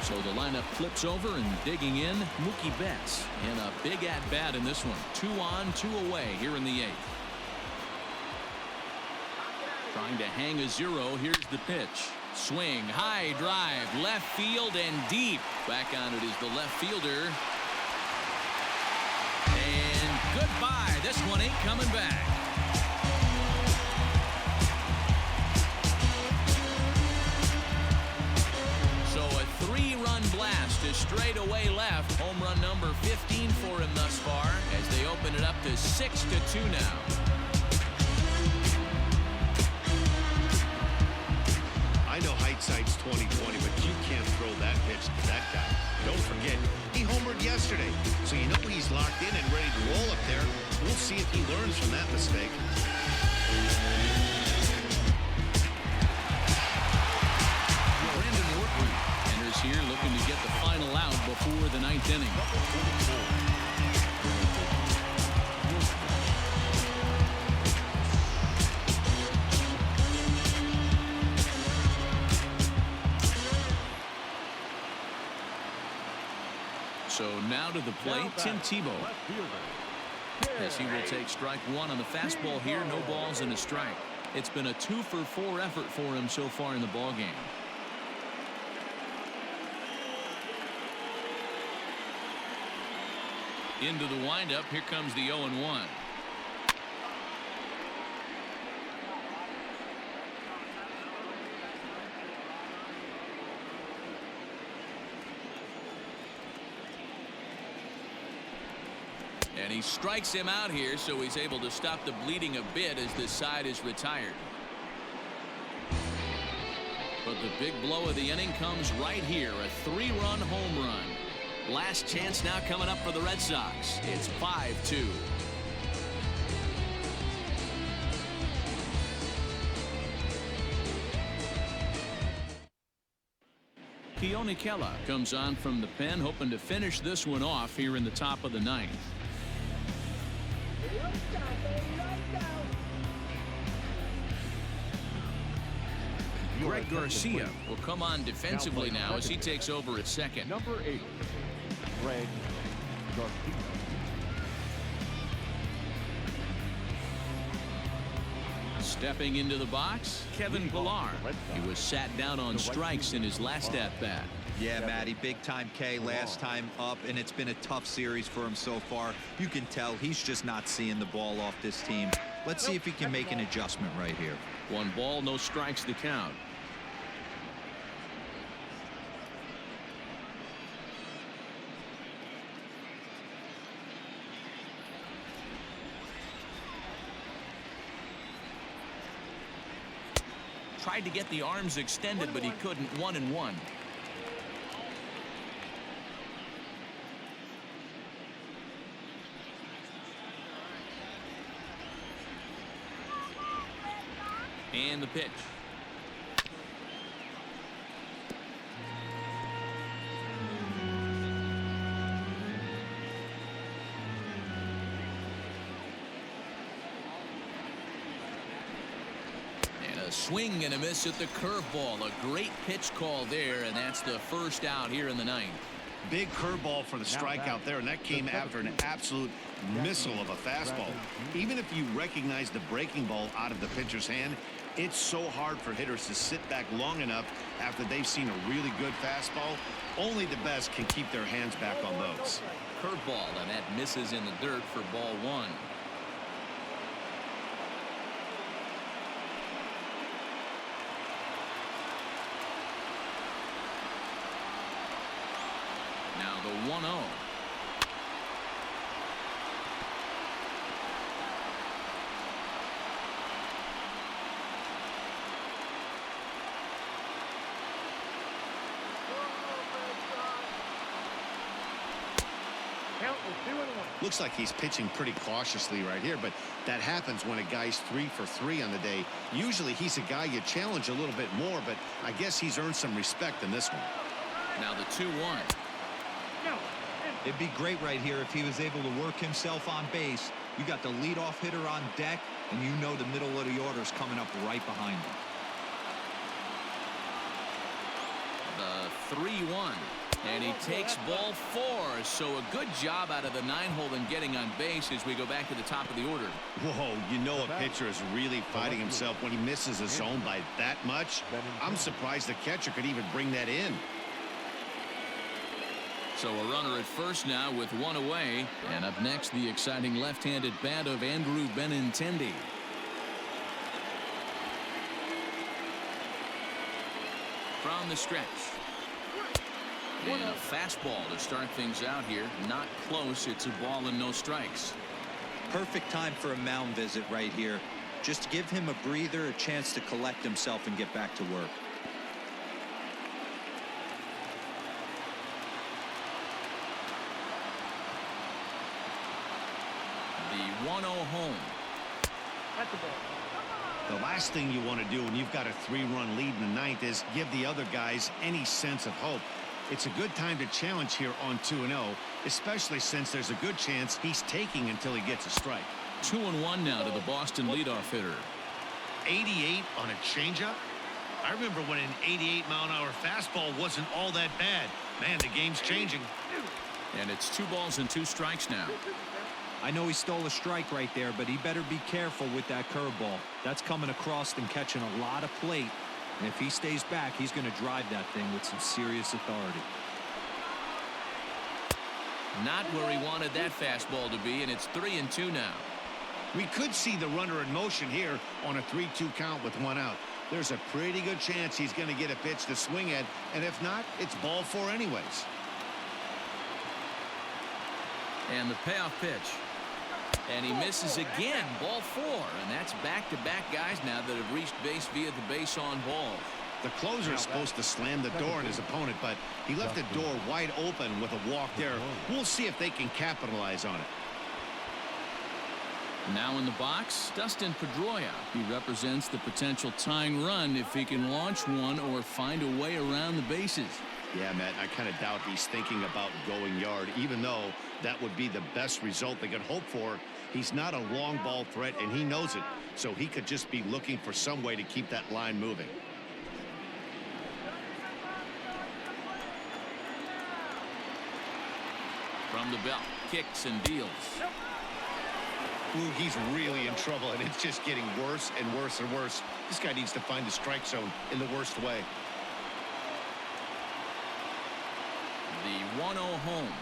So the lineup flips over and digging in, Mookie Betts. And a big at-bat in this one. 2 on, 2 away here in the 8th. Trying to hang a 0. Here's the pitch. Swing, high drive, left field and deep. Back on it is the left fielder. And goodbye. This one ain't coming back. So a 3-run blast to straightaway left. Home run number 15 for him thus far as they open it up to 6-2 now. I know hindsight's 20/20, but you can't throw that pitch to that guy. Don't forget, he homered yesterday, so you know he's locked in and ready to roll up there. We'll see if he learns from that mistake. Brandon Workman enters here looking to get the final out before the 9th inning. So now to the plate, Tim Tebow. As he will take strike 1 on the fastball here. No balls and a strike. It's been a 2 for 4 effort for him so far in the ballgame. Into the windup. Here comes the 0-1. And he strikes him out here, so he's able to stop the bleeding a bit as this side is retired. But the big blow of the inning comes right here. A 3-run home run. Last chance now coming up for the Red Sox. It's 5-2. Keone Kela comes on from the pen, hoping to finish this one off here in the top of the 9th. Greg Garcia will come on defensively now as he takes over at second. Number 8, Greg Garcia. Stepping into the box, Kevin Pillar. He was sat down on strikes in his last at-bat. Yeah, Matty, big-time K last time up, and it's been a tough series for him so far. You can tell he's just not seeing the ball off this team. Let's see if he can make an adjustment right here. 1 ball, no strikes to count. Tried to get the arms extended, but he couldn't. 1-1. And the pitch. Swing and a miss at the curveball. A great pitch call there, and that's the first out here in the 9th. Big curveball for the strikeout there, and that came after an absolute missile of a fastball. Even if you recognize the breaking ball out of the pitcher's hand, it's so hard for hitters to sit back long enough after they've seen a really good fastball. Only the best can keep their hands back on those. Curveball, and that misses in the dirt for ball 1. Now the 1-0. Looks like he's pitching pretty cautiously right here, but that happens when a guy's 3 for 3 on the day. Usually he's a guy you challenge a little bit more, but I guess he's earned some respect in this one. Now the 2-1. It'd be great right here if he was able to work himself on base. You got the leadoff hitter on deck, and you know the middle of the order is coming up right behind him. The 3-1. And he takes ball 4. So a good job out of the 9-hole in getting on base as we go back to the top of the order. Whoa, you know a pitcher is really fighting himself when he misses a zone by that much. I'm surprised the catcher could even bring that in. So a runner at first now with 1 away. And up next, the exciting left-handed bat of Andrew Benintendi. From the stretch. And a fastball to start things out here. Not close. It's a ball and no strikes. Perfect time for a mound visit right here. Just give him a breather, a chance to collect himself and get back to work. The 1-0 home. That's the ball. The last thing you want to do when you've got a 3-run lead in the 9th is give the other guys any sense of hope. It's a good time to challenge here on 2-0, especially since there's a good chance he's taking until he gets a strike. 2-1 now to the Boston leadoff hitter. 88 on a changeup? I remember when an 88-mile-an-hour fastball wasn't all that bad. Man, the game's changing. And it's 2 balls and 2 strikes now. I know he stole a strike right there, but he better be careful with that curveball. That's coming across and catching a lot of plate. And if he stays back, he's going to drive that thing with some serious authority. Not where he wanted that fastball to be, and it's 3-2 now. We could see the runner in motion here on a 3-2 count with 1 out. There's a pretty good chance he's going to get a pitch to swing at, and if not, it's ball 4 anyways. And the payoff pitch. And he misses again, ball 4. And that's back-to-back guys now that have reached base via the base on ball. The closer is supposed to slam the door on his opponent, but he left the door wide open with a walk there. We'll see if they can capitalize on it. Now in the box, Dustin Pedroia. He represents the potential tying run if he can launch one or find a way around the bases. Yeah, Matt, I kind of doubt he's thinking about going yard, even though that would be the best result they could hope for. He's not a long ball threat, and he knows it, so he could just be looking for some way to keep that line moving. From the belt, kicks and deals. Ooh, he's really in trouble, and it's just getting worse and worse and worse. This guy needs to find the strike zone in the worst way. The 1-0 home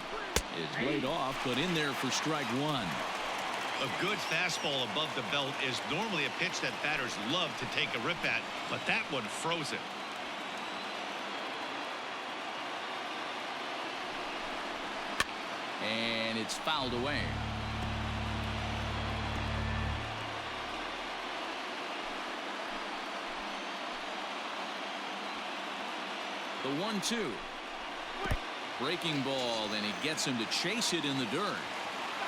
is laid off, but in there for strike one. A good fastball above the belt is normally a pitch that batters love to take a rip at, but that one froze it. And it's fouled away. The 1-2. Breaking ball, and he gets him to chase it in the dirt.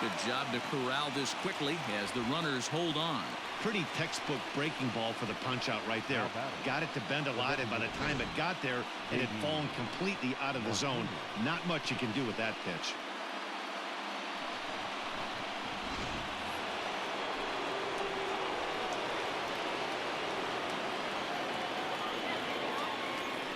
Good job to corral this quickly as the runners hold on. Pretty textbook breaking ball for the punch out right there. Got it to bend a lot, and by the time it got there, it had fallen completely out of the zone. Not much you can do with that pitch.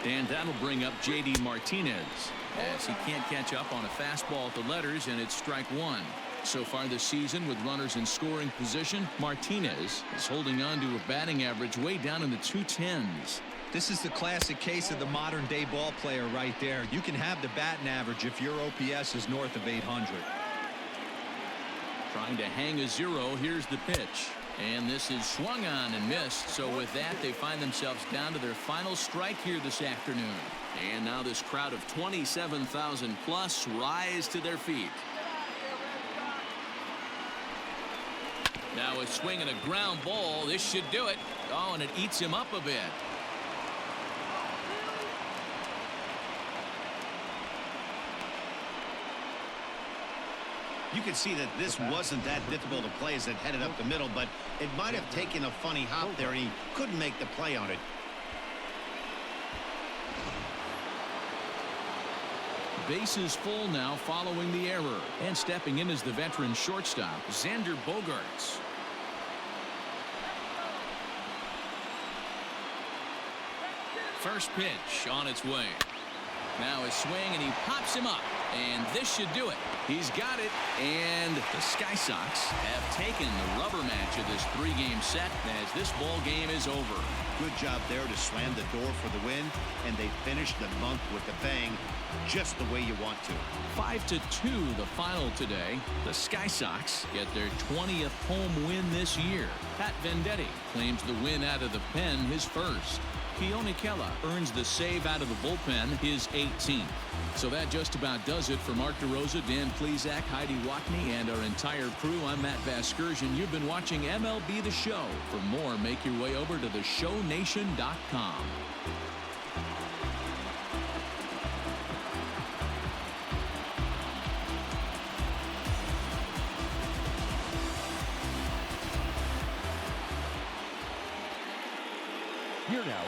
And that'll bring up J.D. Martinez as he can't catch up on a fastball at the letters, and it's strike one. So far this season, with runners in scoring position, Martinez is holding on to a batting average way down in the 210s. This is the classic case of the modern day ball player right there. You can have the batting average if your OPS is north of 800. Trying to hang a zero. Here's the pitch. And this is swung on and missed. So with that, they find themselves down to their final strike here this afternoon. And now this crowd of 27,000 plus rise to their feet. Now a swing and a ground ball. This should do it. Oh, and it eats him up a bit. You can see that this wasn't that difficult to play as it headed up the middle, but it might have taken a funny hop there, and he couldn't make the play on it. Bases full now following the error. And stepping in as the veteran shortstop, Xander Bogaerts. First pitch on its way. Now a swing, and he pops him up. And this should do it. He's got it. And the Sky Sox have taken the rubber match of this three-game set as this ball game is over. Good job there to slam the door for the win, and they finished the month with a bang, just the way you want to. 5-2 the final today. The Sky Sox get their 20th home win this year. Pat Venditti claims the win out of the pen, his first. Keone Kela earns the save out of the bullpen, his 18th. So that just about does it for Mark DeRosa, Dan Plesac, Heidi Watney, and our entire crew. I'm Matt Vasgersian. You've been watching MLB The Show. For more, make your way over to theshownation.com. Here now.